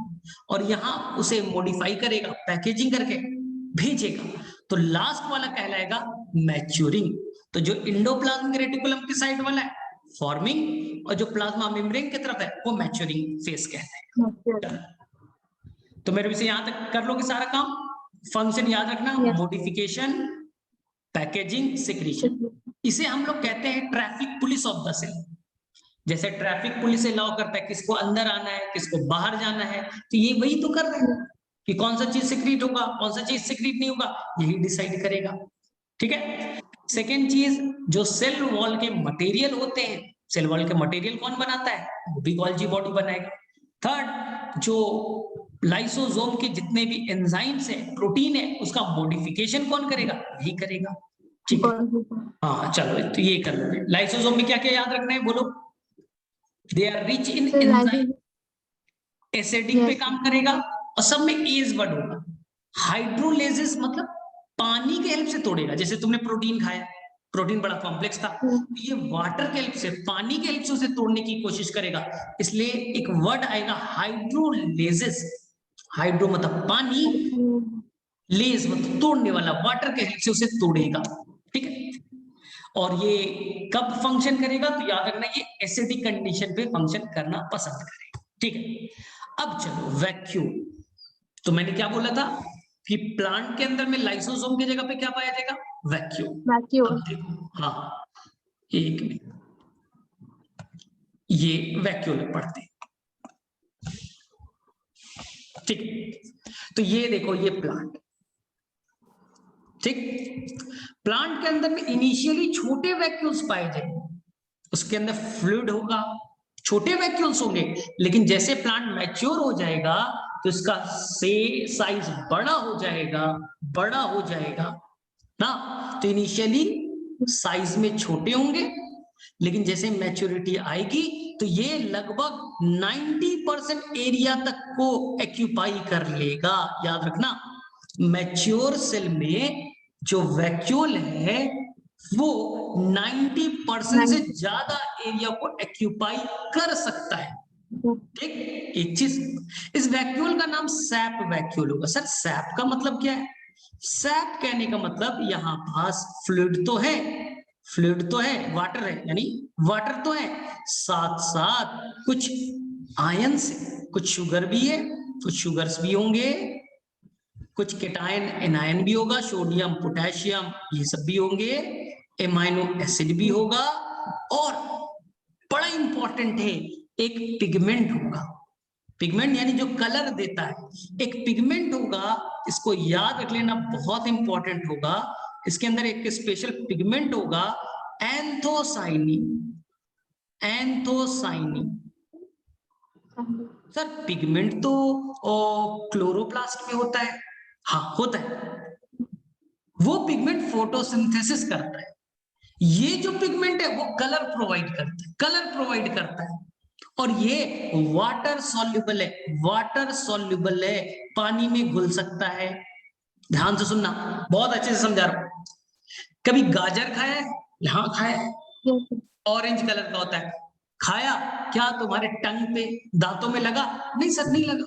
Speaker 1: और यहाँ उसे मॉडिफाई करेगा, पैकेजिंग करके भेजेगा, तो लास्ट वाला कहलाएगा मैच्योरिंग। तो जो इंडोप्लाज्मिक रेटिकुलम की साइड वाला है फॉर्मिंग, और जो प्लाज्मा मेम्ब्रेन की तरफ है वो मैच्योरिंग फेज कहते हैं। तो मेरे विषय यहां तक कर लोगे सारा काम। फंक्शन याद रखना, मॉडिफिकेशन, पैकेजिंग, सिक्रीशन। इसे हम लोग कहते हैं traffic police of the cell. जैसे ट्रैफिक पुलिस अलाउ करता है किसको अंदर आना है, किसको बाहर जाना है, तो ये वही तो कर रहे हैं कि कौन सा चीज सिक्रीट होगा, कौन सा चीज सिक्रीट नहीं होगा, यही डिसाइड करेगा। ठीक है। सेकेंड चीज, जो सेल वॉल के मटेरियल होते हैं, सेल वॉल के मटेरियल कौन बनाता है, वो भी गोल्जी बॉडी बनाएगा। थर्ड, जो लाइसोसोम के जितने भी एंजाइम्स है, प्रोटीन है, उसका मॉडिफिकेशन कौन करेगा, यही करेगा। ठीक है। हाँ चलो, तो ये कर लो। लाइसोसोम में क्या क्या याद रखना है, बोलो। They are rich in enzyme, acidic पे काम करेगा, और सब में एज वर्ड होगा। हाइड्रोलेसिस मतलब पानी के हेल्प से तोड़ेगा। जैसे तुमने प्रोटीन खाया, प्रोटीन बड़ा कॉम्प्लेक्स था, ये वाटर के हेल्प से, पानी के हेल्प से उसे तोड़ने की कोशिश करेगा, इसलिए एक वर्ड आएगा हाइड्रोलेसिस। हाइड्रो मतलब पानी, लेज मतलब तोड़ने वाला, वाटर के हेल्प से उसे तोड़ेगा। ठीक है। और ये कब फंक्शन करेगा, तो याद रखना ये एसिडिक कंडीशन पे फंक्शन करना पसंद करेगा। ठीक है। अब चलो वैक्यूम। तो मैंने क्या बोला था कि प्लांट के अंदर में लाइसोसोम की जगह पे क्या पाया जाएगा, वैक्यूम। अब देखो, हाँ एक मिनट, ये वैक्यूम में पढ़ते हैं। ठीक, तो ये देखो ये प्लांट, ठीक, प्लांट के अंदर में इनिशियली छोटे वैक्यूल्स पाए जाएंगे, उसके अंदर फ्लूइड होगा, छोटे वैक्यूल्स होंगे, लेकिन जैसे प्लांट मैच्योर हो जाएगा तो इसका साइज बड़ा हो जाएगा, बड़ा हो जाएगा ना। तो इनिशियली साइज में छोटे होंगे, लेकिन जैसे मैच्योरिटी आएगी तो ये लगभग 90% एरिया तक को एक्यूपाई कर लेगा। याद रखना, मैच्योर सेल में जो वैक्यूल है वो 90% से ज्यादा एरिया को एक्यूपाई कर सकता है। ठीक, एक चीज, इस वैक्यूल का नाम सैप वैक्यूल होगा। सर सैप का मतलब क्या है, सैप कहने का मतलब यहाँ पास फ्लूइड तो है, फ्लूइड तो है, वाटर है, यानी वाटर तो है, साथ साथ कुछ आयंस, कुछ शुगर भी है, कुछ शुगर्स भी होंगे, कुछ केटायन एनायन भी होगा, सोडियम पोटेशियम ये सब भी होंगे, एमाइनो एसिड भी होगा, और बड़ा इंपॉर्टेंट है एक पिगमेंट होगा। पिगमेंट यानी जो कलर देता है, एक पिगमेंट होगा, इसको याद रख लेना, बहुत इंपॉर्टेंट होगा। इसके अंदर एक स्पेशल पिगमेंट होगा, एंथोसाइनिन। एंथोसाइनिन सर पिगमेंट तो क्लोरोप्लास्ट में होता है, हाँ होता है, वो पिगमेंट फोटोसिंथेसिस करता है। ये जो पिगमेंट है वो कलर प्रोवाइड करता है, कलर प्रोवाइड करता है, और ये वाटर सॉल्युबल है, वाटर सॉल्युबल है, पानी में घुल सकता है। ध्यान से सुनना, बहुत अच्छे से समझा रहा हूं। कभी गाजर खाया है, हाँ खाया है, ऑरेंज कलर का होता है, खाया, क्या तुम्हारे टंग पे दांतों में लगा, नहीं सर नहीं लगा,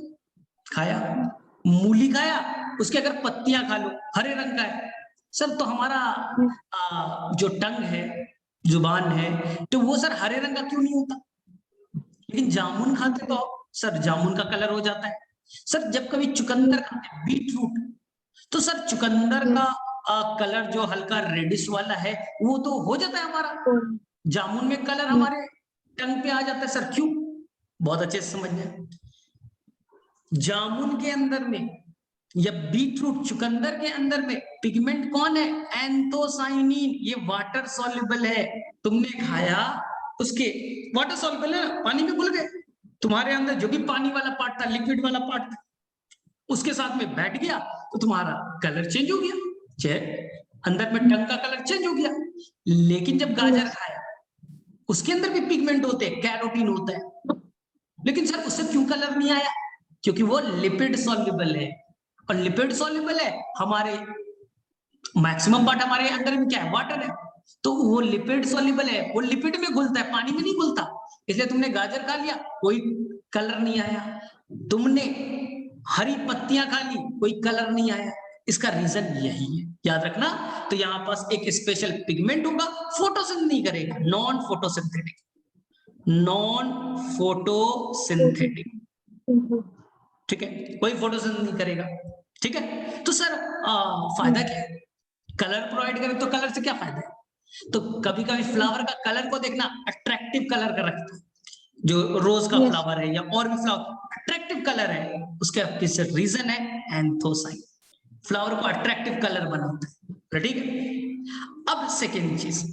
Speaker 1: खाया। मूली खाया, उसके अगर पत्तियां खा लो, हरे रंग का है, सर तो हमारा जो टंग है, जुबान है, तो वो सर हरे रंग का क्यों नहीं होता। लेकिन जामुन खाते तो सर जामुन का कलर हो जाता है। सर जब कभी चुकंदर खाते हैं, बीट रूट, तो सर चुकंदर का कलर जो हल्का रेडिश वाला है वो तो हो जाता है हमारा, जामुन में कलर हमारे टंग पे आ जाता है, सर क्यों, बहुत अच्छे से समझना। जामुन के अंदर में या बीटरूट चुकंदर के अंदर में पिगमेंट कौन है, एंथोसाइनिन, ये वाटर सॉल्युबल है। तुमने खाया, उसके वाटर सॉल्युबल है, पानी में घुल गए, तुम्हारे अंदर जो भी पानी वाला पार्ट था, लिक्विड वाला पार्ट था, उसके साथ में बैठ गया तो तुम्हारा कलर चेंज हो गया, चाहे अंदर में टंग का कलर चेंज हो गया। लेकिन जब गाजर खाया, उसके अंदर भी पिगमेंट होते हैं, कैरोटीन होता है, लेकिन सर उससे क्यों कलर नहीं आया, क्योंकि वो लिपिड सॉल्युबल है, और लिपिड सॉल्युबल है, हमारे मैक्सिमम पार्ट हमारे अंदर में क्या है, वाटर है, तो वो लिपिड सॉल्युबल है, वो लिपिड में घुलता है, पानी में नहीं घुलता। इसलिए तुमने गाजर खा लिया, कोई कलर नहीं आया। तुमने हरी पत्तियां खा ली, कोई कलर नहीं आया, इसका रीजन यही है, याद रखना। तो यहाँ पास एक स्पेशल पिगमेंट होगा, फोटोसिंथेसिस नहीं करेगा, नॉन फोटोसिंथेटिक, नॉन फोटोसिंथेटिक, ठीक है, कोई फोटोसिंथेसिस नहीं करेगा, ठीक है। तो सर फायदा क्या है, कलर प्रोवाइड करें तो कलर से क्या फायदा है? तो कभी कभी फ्लावर का कलर को देखना अट्रैक्टिव कलर का रखता है, जो रोज का फ्लावर है या और भी फ्लावर अट्रैक्टिव कलर है, उसका किस रीजन है, एंथोसाइन, फ्लावर को अट्रैक्टिव कलर बनाता है, ठीक है। अब सेकेंड चीज,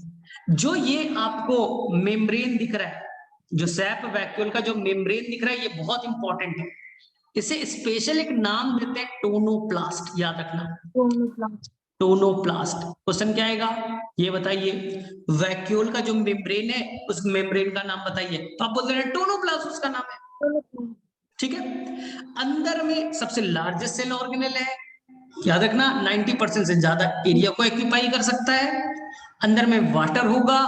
Speaker 1: जो ये आपको मेम्ब्रेन दिख रहा है, जो सैप वैक्यूल का जो मेम्ब्रेन दिख रहा है, ये बहुत इंपॉर्टेंट है, इसे स्पेशल एक नाम देते हैं टोनोप्लास्ट, याद रखना, टोनोप्लास्ट। क्वेश्चन क्या आएगा ये बताइए, वैक्यूल का जो मेम्ब्रेन है उस मेम्ब्रेन का नाम बताइए, तो आप बोलते हैं टोनोप्लास्ट उसका नाम है, ठीक है। अंदर में सबसे लार्जेस्ट सेल ऑर्गेनेल है, याद रखना 90% से ज्यादा एरिया को एक्यूपाई कर सकता है, अंदर में वाटर होगा,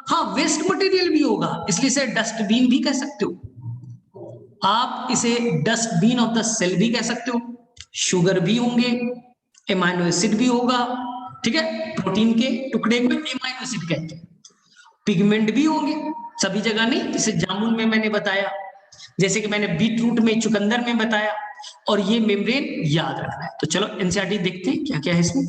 Speaker 1: हाँ वेस्ट मटेरियल भी होगा, इसलिए इसे डस्टबिन भी कह सकते हो आप, इसे डस्टबिन ऑफ द सेल भी कह सकते हो, शुगर भी होंगे, एमाइनो एसिड भी होगा, ठीक है, प्रोटीन के टुकड़े को एमाइनो एसिड कहते हैं, पिगमेंट भी होंगे, सभी जगह नहीं, जैसे जामुन में मैंने बताया, जैसे कि मैंने बीट रूट में, चुकंदर में बताया, और ये मेम्ब्रेन याद रखना है। तो चलो एनसीईआरटी देखते हैं क्या क्या है इसमें।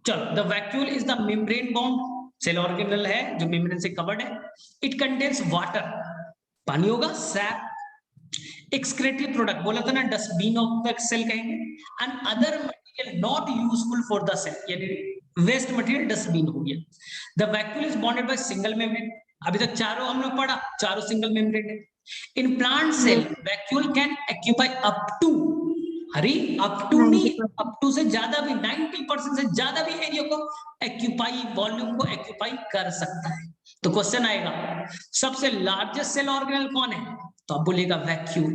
Speaker 1: चलो the vacuole is the membrane bound cell organelle है जो मेम्ब्रेन से कवर्ड है, इट कंटेन्स वाटर, पानी होगा, सैप, एक्सक्रेटरी प्रोडक्ट, बोला था ना डस्टबिन ऑफ द सेल कहेंगे, and other material not useful for the cell, यानी वेस्ट मटेरियल डस्टबिन हो गया। The vacuole is bonded by single membrane, अभी तक चारों हम लोग पढ़ा, चारों सिंगल मेम्ब्रेन है। In plant cell vacuole can occupy up to, अरे अप टू नहीं, अप टू से ज्यादा भी, 90% से ज्यादा भी एरिया को एक्यूपाई, वॉल्यूम को एक्यूपाई कर सकता है। तो क्वेश्चन आएगा सबसे लार्जेस्ट सेल ऑर्गेनल कौन है, तो आप बोलेगा वैक्यूल,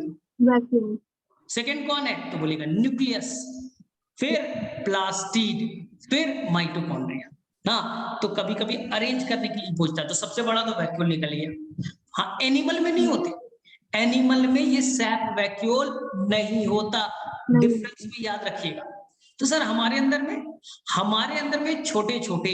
Speaker 1: सेकंड कौन है तो बोलेगा न्यूक्लियस, फिर प्लास्टिड, फिर माइटोकॉन्ड्रिया ना। तो कभी कभी अरेंज करने के लिए पूछता है, तो सबसे बड़ा तो वैक्यूल निकल गया। हाँ एनिमल में नहीं होते, एनिमल में ये सैप वैक्यूल नहीं होता, डिफरेंस भी याद रखिएगा। तो सर हमारे अंदर में छोटे छोटे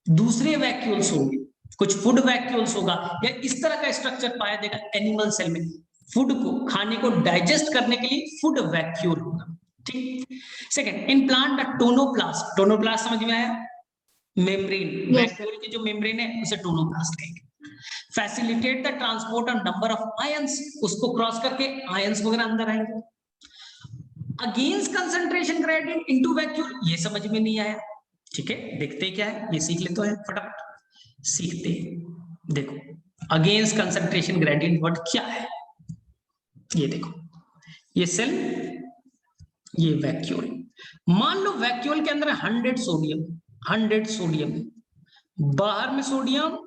Speaker 1: दूसरे वैक्यूल्स होंगे, कुछ फूड वैक्यूल्स होगा, या इस तरह का स्ट्रक्चर पाया देगा एनिमल सेल में, फूड को, खाने को डाइजेस्ट करने के लिए फूड वैक्यूल होगा, ठीक। Second, in plant the tonoplast, tonoplast समझ में आया, मेम्ब्रेन, वैक्यूल की जो मेम्ब्रेन है उसे टोनोप्लास्ट कहेंगे। Facilitate the transport of number of ions, उसको क्रॉस करके आयंस वगैरह अंदर आएंगे। Against concentration gradient into vacuole, ये समझ में नहीं आया, ठीक है, देखते क्या है, ये सीख लेते हैं फटाफट, सीखते हैं। देखो अगेंस्ट कंसंट्रेशन ग्रेडियंट वर्ड क्या है, ये देखो, ये सेल, ये वैक्यूल, मान लो वैक्यूल के अंदर 100 सोडियम, 100 सोडियम, बाहर में सोडियम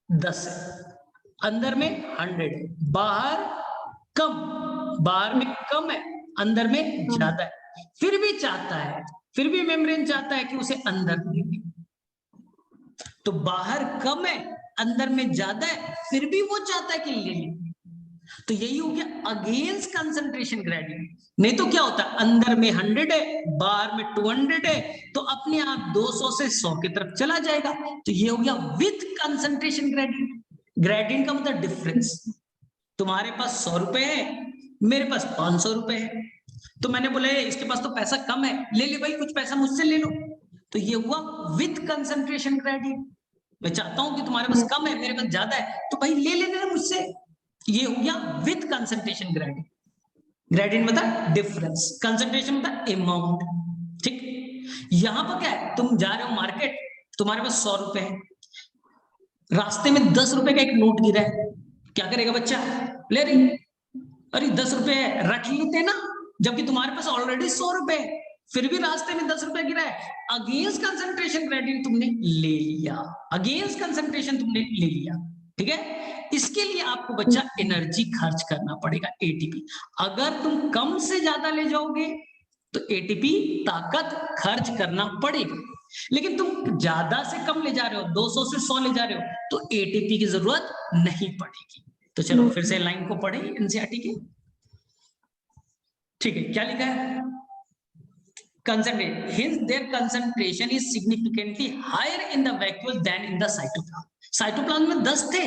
Speaker 1: 10 है, अंदर में 100 है, बाहर में कम है, अंदर में ज्यादा है, फिर भी चाहता है, फिर भी मेम्ब्रेन चाहता है कि उसे अंदर लेंगे, तो बाहर कम है, अंदर में ज्यादा है, फिर भी वो चाहता है कि ले लें, तो यही हो गया अगेंस्ट कंसंट्रेशन ग्रेडियंट। नहीं तो क्या होता है, अंदर में 100 है, बाहर में 200 है, तो अपने आप 200 से 100 की तरफ चला जाएगा, तो ये हो गया विथ कंसंट्रेशन ग्रेडियंट। ग्रेडियंट का मतलब डिफरेंस, तुम्हारे पास 100 रुपए है, मेरे पास 500 रुपए है, तो मैंने बोला इसके पास तो पैसा कम है, ले ले भाई कुछ पैसा मुझसे ले लो, तो ये हुआ विथ कंसंट्रेशन ग्रेडियंट। मैं चाहता हूं कि तुम्हारे पास कम है, मेरे पास ज्यादा है, तो भाई ले लेना मुझसे, ये हो गया विथ कंसंट्रेशन ग्रेडियंट। ग्रेडियंट मतलब डिफरेंस, कंसंट्रेशन मतलब अमाउंट, ठीक। यहां पर क्या है, तुम जा रहे हो मार्केट, तुम्हारे पास 100 रुपए है, रास्ते में 10 रुपए का एक नोट गिरा है, क्या करेगा बच्चा, ले रही, अरे 10 रुपए है रख लेते ना, जबकि तुम्हारे पास ऑलरेडी 100 रुपए है, फिर भी रास्ते में 10 रुपए गिरा है, अगेंस्ट कंसंट्रेशन ग्रेडियंट तुमने ले लिया, अगेंस्ट कंसंट्रेशन तुमने ले लिया, ठीक है। इसके लिए आपको बच्चा एनर्जी खर्च करना पड़ेगा, एटीपी। अगर तुम कम से ज्यादा ले जाओगे तो एटीपी ताकत खर्च करना पड़ेगा, लेकिन तुम ज्यादा से कम ले जा रहे हो, 200 से 100 ले जा रहे हो, तो एटीपी की जरूरत नहीं पड़ेगी। तो चलो फिर से लाइन को पढ़े एनसीईआरटी की। ठीक है, क्या लिखा है? Concentrate. Hence, their concentration is significantly higher in the vacuole than in the cytoplasm. Cytoplasm में 10 थे,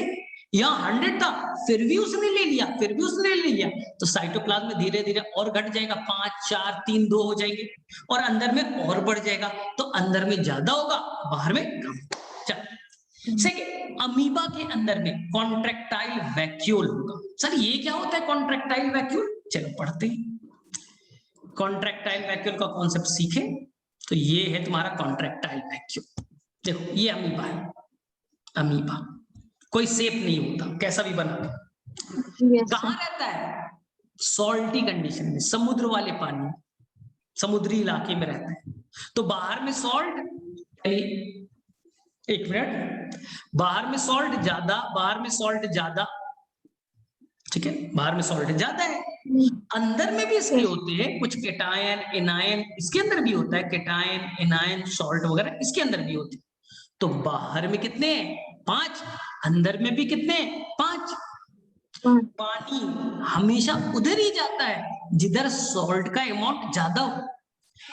Speaker 1: यहाँ 100 था, फिर भी उसने ले लिया, तो साइटोप्लाज्म में धीरे धीरे और घट जाएगा, 5 4 3 2 हो जाएंगे, और अंदर में और बढ़ जाएगा, तो अंदर में ज्यादा होगा, बाहर में कम। चलो सेकेंड, अमीबा के अंदर में कॉन्ट्रैक्टाइल वैक्यूल होगा। सर ये क्या होता है कॉन्ट्रैक्टाइल वैक्यूल? चलो पढ़ते हैं। कॉन्ट्रैक्टाइल वैक्यूल का कॉन्सेप्ट सीखे तो ये है तुम्हारा कॉन्ट्रैक्टाइल वैक्यूल। देखो ये अमीबा है, अमीबा कोई शेप नहीं होता, कैसा भी बना। कहाँ रहता है? सॉल्टी कंडीशन में, समुद्र वाले पानी, समुद्री इलाके में रहता है। तो बाहर में सॉल्ट, एक मिनट, बाहर में सॉल्ट ज्यादा, ठीक है, बाहर में सॉल्ट ज्यादा है, अंदर में भी इसके होते हैं कुछ केटायन एनायन, इसके अंदर भी होता है केटायन एनायन सॉल्ट वगैरह, इसके अंदर भी होते हैं। तो बाहर में कितने? 5, अंदर में भी कितने? 5। पानी हमेशा उधर ही जाता है जिधर सॉल्ट का अमाउंट ज्यादा हो,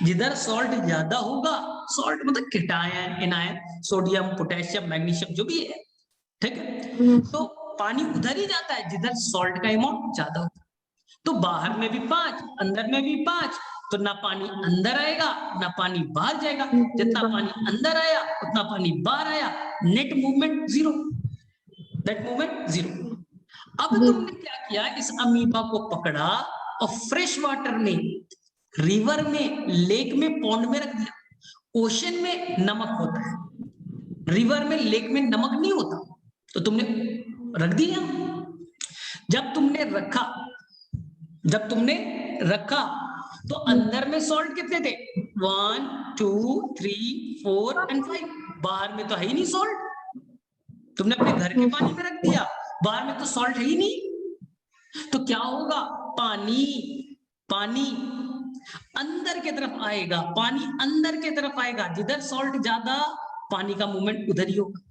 Speaker 1: जिधर सॉल्ट ज्यादा होगा, सॉल्ट मतलब cation anion, sodium potassium magnesium जो भी है, ठीक है, तो पानी उधर ही जाता है जिधर सॉल्ट का अमाउंट ज्यादा होता है। तो बाहर में भी 5, अंदर में भी 5, तो ना पानी अंदर आएगा ना पानी बाहर जाएगा, जितना पानी अंदर आया उतना पानी बाहर आया, नेट मूवमेंट 0, नेट मूवमेंट 0। अब तुमने क्या किया, इस अमीबा को पकड़ा और फ्रेश वाटर में, रिवर में, लेक में, पॉन्ड में रख दिया। ओशन में नमक होता है, रिवर में, लेक में नमक नहीं होता, तो तुमने रख दिया। जब तुमने रखा तो अंदर में सॉल्ट कितने थे? 1 2 3 4 एंड 5। बाहर में तो है ही नहीं सॉल्ट, तुमने अपने घर के पानी में रख दिया, बाहर में तो सॉल्ट है ही नहीं। तो क्या होगा? पानी अंदर की तरफ आएगा, पानी अंदर की तरफ आएगा, जिधर सॉल्ट ज्यादा पानी का मूवमेंट उधर ही होगा।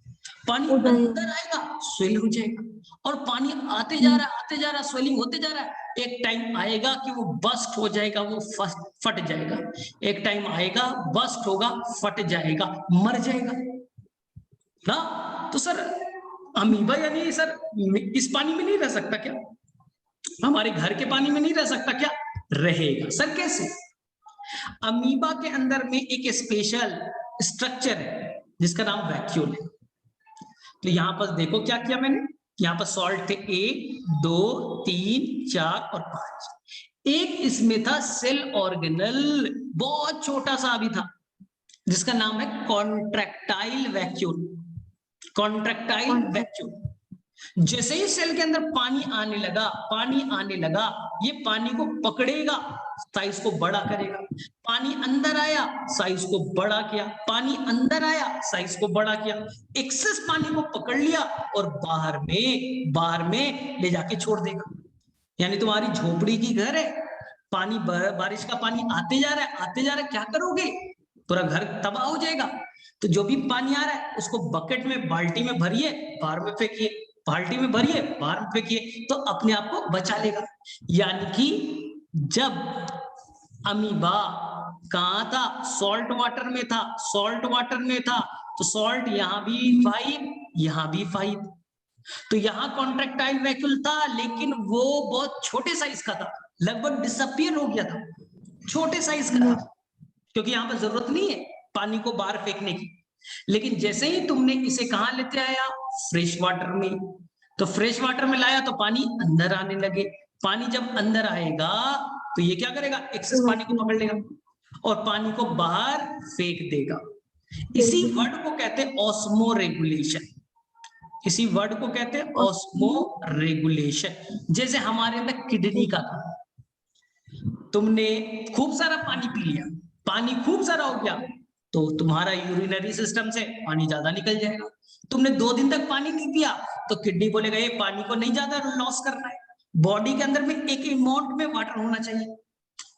Speaker 1: पानी अंदर आएगा स्वेलिंग हो जाएगा, और पानी आते जा रहा स्वेलिंग होते जा रहा है। एक टाइम आएगा कि वो बस्ट हो जाएगा, वो फट जाएगा, एक टाइम आएगा बस्ट होगा, फट जाएगा, मर जाएगा ना। तो सर अमीबा यानी सर इस पानी में नहीं रह सकता क्या? हमारे घर के पानी में नहीं रह सकता क्या? रहेगा। सर कैसे? अमीबा के अंदर में एक स्पेशल स्ट्रक्चर है जिसका नाम वैक्यूल है। तो यहां पर देखो क्या किया मैंने, यहां पर सॉल्ट थे 1 2 3 4 और 5। एक इसमें था सेल ऑर्गेनल, बहुत छोटा सा अभी था, जिसका नाम है कॉन्ट्रैक्टाइल वैक्यूल। Contractile vacuole. जैसे ही सेल के अंदर पानी आने लगा, ये पानी को पकड़ेगा, साइज को बड़ा करेगा। पानी अंदर आया, साइज को बड़ा किया, पानी अंदर आया, साइज को बड़ा किया, एक्सेस पानी को पकड़ लिया और बाहर में ले जाके छोड़ देगा। यानी तुम्हारी झोपड़ी की घर है, पानी बारिश का पानी आते जा रहा है, क्या करोगे? पूरा घर तबाह हो जाएगा। तो जो भी पानी आ रहा है उसको बकेट में, बाल्टी में भरिए, बाहर में फेंकिए, बाल्टी में भरिए, बाहर में फेंकिए, तो अपने आप को बचा लेगा। यानी कि जब अमीबा कहां था? सॉल्ट वाटर में था, तो सॉल्ट यहां भी 5, यहां भी 5। तो यहां कॉन्ट्रैक्टाइल वैक्यूल था, लेकिन वो बहुत छोटे साइज का था, लगभग डिसअपियर हो गया था, छोटे साइज का था, क्योंकि यहां पर जरूरत नहीं है पानी को बाहर फेंकने की। लेकिन जैसे ही तुमने इसे कहां लेते आया? फ्रेश वाटर में। तो फ्रेश वाटर में लाया तो पानी अंदर आने लगे। पानी जब अंदर आएगा तो ये क्या करेगा? एक्सेस पानी को पकड़ लेगा और पानी को बाहर फेंक देगा। इसी वर्ड को कहते हैं ऑस्मो रेगुलेशन। इसी वर्ड को कहते हैं ऑस्मो रेगुलेशन। जैसे हमारे अंदर किडनी का था, तुमने खूब सारा पानी पी लिया, पानी खूब सारा हो गया, तो तुम्हारा यूरिनरी सिस्टम से पानी ज्यादा निकल जाएगा। तुमने 2 दिन तक पानी नहीं पिया तो किडनी बोलेगा ये पानी को नहीं ज्यादा लॉस करना है। बॉडी के अंदर में एक अमाउंट में वाटर होना चाहिए,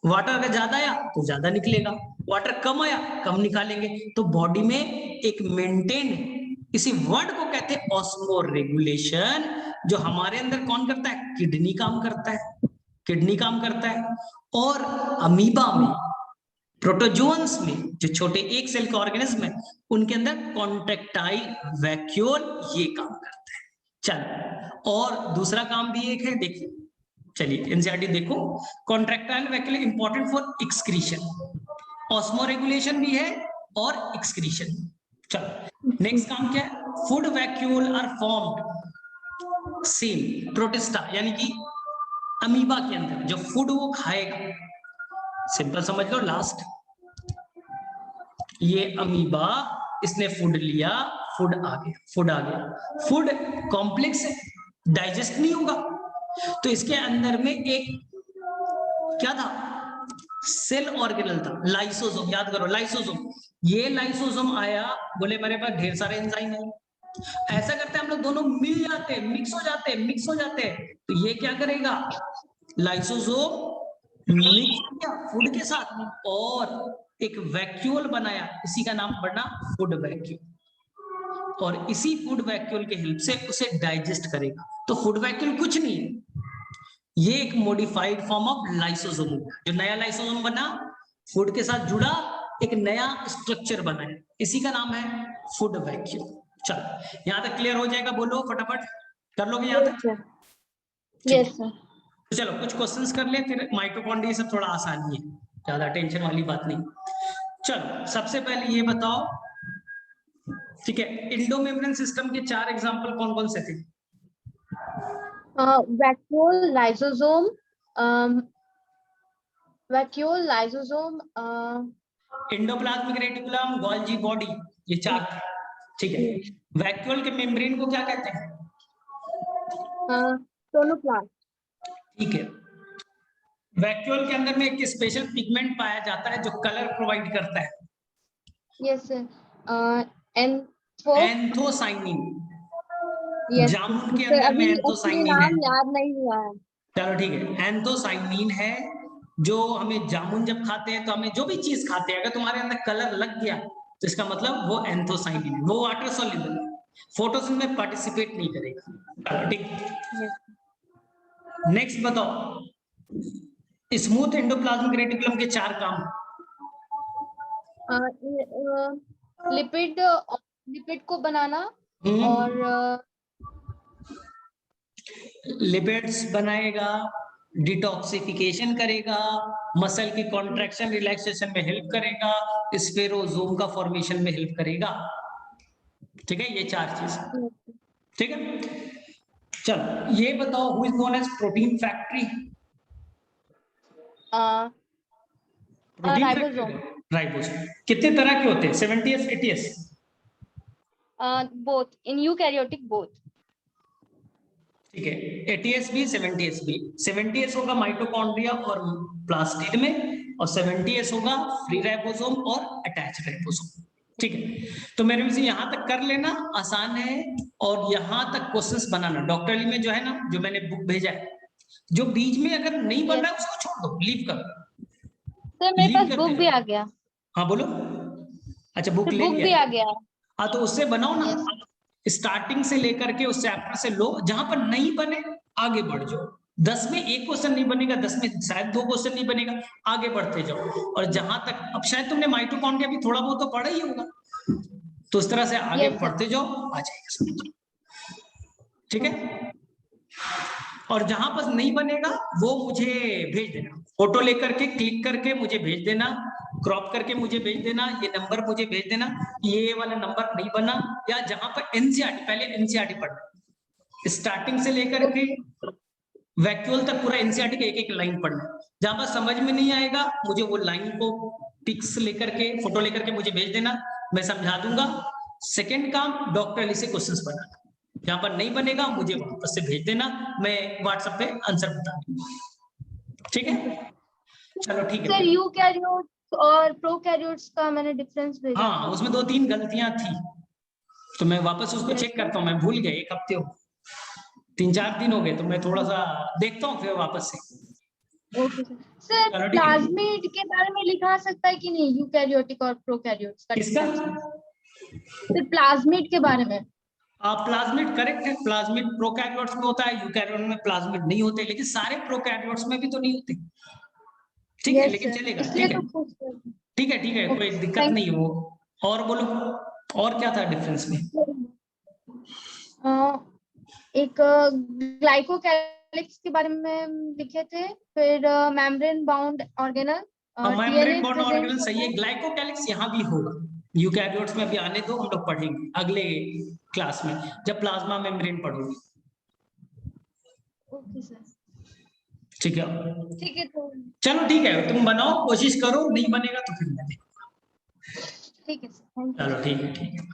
Speaker 1: वाटर अगर ज्यादा आया तो ज्यादा निकलेगा, वाटर कम आया कम निकालेंगे। तो बॉडी में एक मेंटेन, इसी वर्ड को कहते हैं ऑस्मो रेगुलेशन, जो हमारे अंदर कौन करता है, किडनी काम करता है, किडनी काम करता है। और अमीबा में, प्रोटोजोअन्स में, जो छोटे एक सेल के ऑर्गेनिज्म है, उनके अंदर कॉन्ट्रेक्टाइल वैक्यूल ये काम करता है। चल, और दूसरा काम भी एक है, देखिए चलिए एनसीईआरटी देखो, contractile vacuole important for excretion, osmoregulation भी है और एक्सक्रीशन। चलो नेक्स्ट काम क्या है, food vacuole are formed same protista, यानी कि अमीबा के अंदर जो फूड वो खाएगा, सिंपल समझ लो, लास्ट ये अमीबा, इसने फूड लिया, फूड आ गया, फूड आ गया, फूड कॉम्प्लेक्स है, डाइजेस्ट नहीं होगा, तो इसके अंदर में एक क्या था, सेल ऑर्गेनल था, लाइसोसोम, याद करो लाइसोसोम। ये लाइसोसोम आया, बोले मेरे पास ढेर सारे एंजाइम है, ऐसा करते हैं हम लोग दोनों मिल जाते हैं, मिक्स हो जाते हैं, मिक्स हो जाते हैं, तो ये क्या करेगा, लाइसोसोम मिक्स किया फूड के साथ और एक वैक्यूल बनाया, इसी का नाम पड़ना फूड वैक्यूल, और इसी फूड वैक्यूल के हेल्प से उसे डाइजेस्ट करेगा। तो फूड वैक्यूल कुछ नहीं है, ये एक मॉडिफाइड फॉर्म ऑफ लाइसोसोम, जो नया लाइसोसोम बना, फूड के साथ जुड़ा, एक नया स्ट्रक्चर बना है, इसी का नाम है फूड वैक्यूल। चलो यहां तक क्लियर हो जाएगा, बोलो फटाफट, कर लोगे यहां तक?
Speaker 2: Yes sir.
Speaker 1: तो चलो कुछ क्वेश्चंस कर ले, फिर माइटोकॉन्ड्रिया सब थोड़ा आसान ही है, ज्यादा टेंशन वाली बात नहीं। चलो सबसे पहले ये बताओ, ठीक है, इंडोमेम्ब्रेन सिस्टम के 4 एग्जांपल कौन कौन से थे?
Speaker 2: Vacuole, lysosome, vacuole, lysosome,
Speaker 1: endoplasmic reticulum, Golgi body, ये 4 थे, ठीक है। वैक्यूल के मेम्ब्रेन को क्या कहते हैं?
Speaker 2: टोनोप्लास्ट।
Speaker 1: ठीक है। वैक्यूल के अंदर में एक स्पेशल पिगमेंट पाया जाता है जो कलर प्रोवाइड करता है,
Speaker 2: यस सर,
Speaker 1: एंथोसाइनिन।
Speaker 2: यस
Speaker 1: जामुन के
Speaker 2: सर,
Speaker 1: अंदर में
Speaker 2: अभी एक्चुअली
Speaker 1: एंथोसाइनिन है,
Speaker 2: नाम याद नहीं हुआ है।
Speaker 1: चलो ठीक है, एंथोसाइनिन है, जो हमें जामुन जब खाते हैं तो हमें जो भी चीज खाते हैं, अगर तुम्हारे अंदर कलर लग गया तो इसका मतलब वो एंथोसाइनिन है, वो वाटर सॉल्युबल है, फोटोसिंथेसिस में पार्टिसिपेट नहीं करेगा। चलो ठीक, नेक्स्ट बताओ, स्मूथ एंडोप्लाज्मिक रेटिकुलम के 4 काम।
Speaker 2: लिपिड, लिपिड को बनाना, और
Speaker 1: लिपिड्स बनाएगा, डिटॉक्सिफिकेशन करेगा, मसल की कॉन्ट्रैक्शन रिलैक्सेशन में हेल्प करेगा, स्फेरोजोम का फॉर्मेशन में हेल्प करेगा, ठीक है, ये 4 चीज, ठीक है। चलो ये बताओ, who is known as protein factory? Protein
Speaker 2: ribosome.
Speaker 1: Factory, ribosome. कितने तरह के होते हैं, 70s 80s?
Speaker 2: Both in eukaryotic, both.
Speaker 1: ठीक है, 80s भी 70s भी। 70s होगा माइटोकॉन्ड्रिया और प्लास्टिड में, और 70s होगा फ्री राइबोसोम और अटैच्ड राइबोसोम, ठीक है। तो मेरे में से यहां तक कर लेना, आसान है, और यहां तक क्वेश्चंस बनाना। डॉक्टर ली में जो है ना, जो मैंने बुक भेजा है, जो बीच में अगर नहीं बन रहा है उसको छोड़ दो, लीव कर,
Speaker 2: सर मेरे पास
Speaker 1: लीव
Speaker 2: बुक
Speaker 1: करते
Speaker 2: भी आ
Speaker 1: जाओ।
Speaker 2: गया।
Speaker 1: हाँ बोलो, अच्छा बुक ले
Speaker 2: बुक
Speaker 1: लिया
Speaker 2: भी
Speaker 1: है?
Speaker 2: आ गया।
Speaker 1: हाँ तो उससे बनाओ ना,
Speaker 2: Yes.
Speaker 1: स्टार्टिंग से लेकर के उस चैप्टर से लो, जहां पर नहीं बने आगे बढ़ जाओ। 10 में 1 क्वेश्चन नहीं बनेगा, 10 में शायद 2 क्वेश्चन नहीं बनेगा, आगे बढ़ते जाओ। और जहां तक, अब शायद तुमने माइटोकॉन्ड्रिया भी थोड़ा बहुत तो पढ़ा ही होगा, तो उस तरह से आगे
Speaker 2: Yes, sir.
Speaker 1: बढ़ते जाओ, आ जाएगा समझ, ठीक है। और जहां पर नहीं बनेगा वो मुझे भेज देना, फोटो लेकर के क्लिक करके मुझे भेज देना, क्रॉप करके मुझे भेज देना, ये नंबर मुझे भेज देना, ये वाला नंबर नहीं बना, या जहां पर एनसीईआरटी, पहले एनसीईआरटी पढ़ना, स्टार्टिंग से लेकर के वैक्यूल तक पूरा एनसीईआरटी का एक एक लाइन पढ़ना। जहां पर समझ में नहीं आएगा मुझे वो लाइन को पिक्स लेकर के, फोटो लेकर के मुझे भेज देना, मैं समझा दूंगा। सेकेंड काम, डॉक्टर अली से क्वेश्चंस बनाना, जहां पर नहीं बनेगा मुझे वापस से भेज देना, मैं व्हाट्सएप पे आंसर बता दूंगा, ठीक है। चलो ठीक है
Speaker 2: सर
Speaker 1: फिर।
Speaker 2: यूकैरियोट्स और प्रोकैरियोट्स का मैंने डिफरेंस भेजा
Speaker 1: हाँ
Speaker 2: था।
Speaker 1: उसमें 2-3 गलतियां थी, तो मैं वापस उसको
Speaker 2: Yes,
Speaker 1: चेक
Speaker 2: sir.
Speaker 1: करता हूँ, मैं भूल गया, 1 हफ्ते हो, 3-4 दिन हो गए, तो मैं थोड़ा सा देखता हूँ फिर वापस से।
Speaker 2: Okay sir. सर
Speaker 1: चलो ठीक है।
Speaker 2: प्लाज्मिड के बारे में लिखा सकता है कि नहीं, यूकैरियोटिक और प्रोकैरियोट्स का
Speaker 1: किसका?
Speaker 2: डिफरेंस? सर प्लाज्मिड के बारे में।
Speaker 1: प्लाज्मिड करेक्ट है, प्लाज्मिड प्रोकैरियोट्स में होता है, यूकैरियोट में प्लाज्मिड नहीं होते, लेकिन सारे प्रोकैरियोट्स में भी तो नहीं होते। ठीक है,
Speaker 2: यस
Speaker 1: लेकिन
Speaker 2: सर,
Speaker 1: चलेगा,
Speaker 2: इसलिए
Speaker 1: ठीक है,
Speaker 2: तो पूछ रही हूँ।
Speaker 1: ठीक है, ठीक है, कोई
Speaker 2: ओके,
Speaker 1: दिक्कत
Speaker 2: थैंक
Speaker 1: नहीं है वो। और बोलो, और क्या था डिफरेंस में?
Speaker 2: एक ग्लाइकोकैलिक्स के बारे में लिखे थे, फिर membrane bound organelle,
Speaker 1: membrane
Speaker 2: DNA
Speaker 1: bond
Speaker 2: present
Speaker 1: organelle सही
Speaker 2: होता
Speaker 1: है,
Speaker 2: है।
Speaker 1: ग्लाइकोकैलिक्स यहाँ भी होगा, यूकैरियोट्स में अभी आने दो, हम लोग पढ़ेंगे अगले क्लास में जब प्लाज्मा मेम्ब्रेन पढ़ोगे।
Speaker 2: ओके सर,
Speaker 1: ठीक है,
Speaker 2: ठीक है तो
Speaker 1: चलो ठीक है, तुम बनाओ, कोशिश करो, नहीं बनेगा तो फिर मैं देखूंगा।
Speaker 2: ठीक है सर, थैंक यू।
Speaker 1: चलो ठीक है, ठीक है।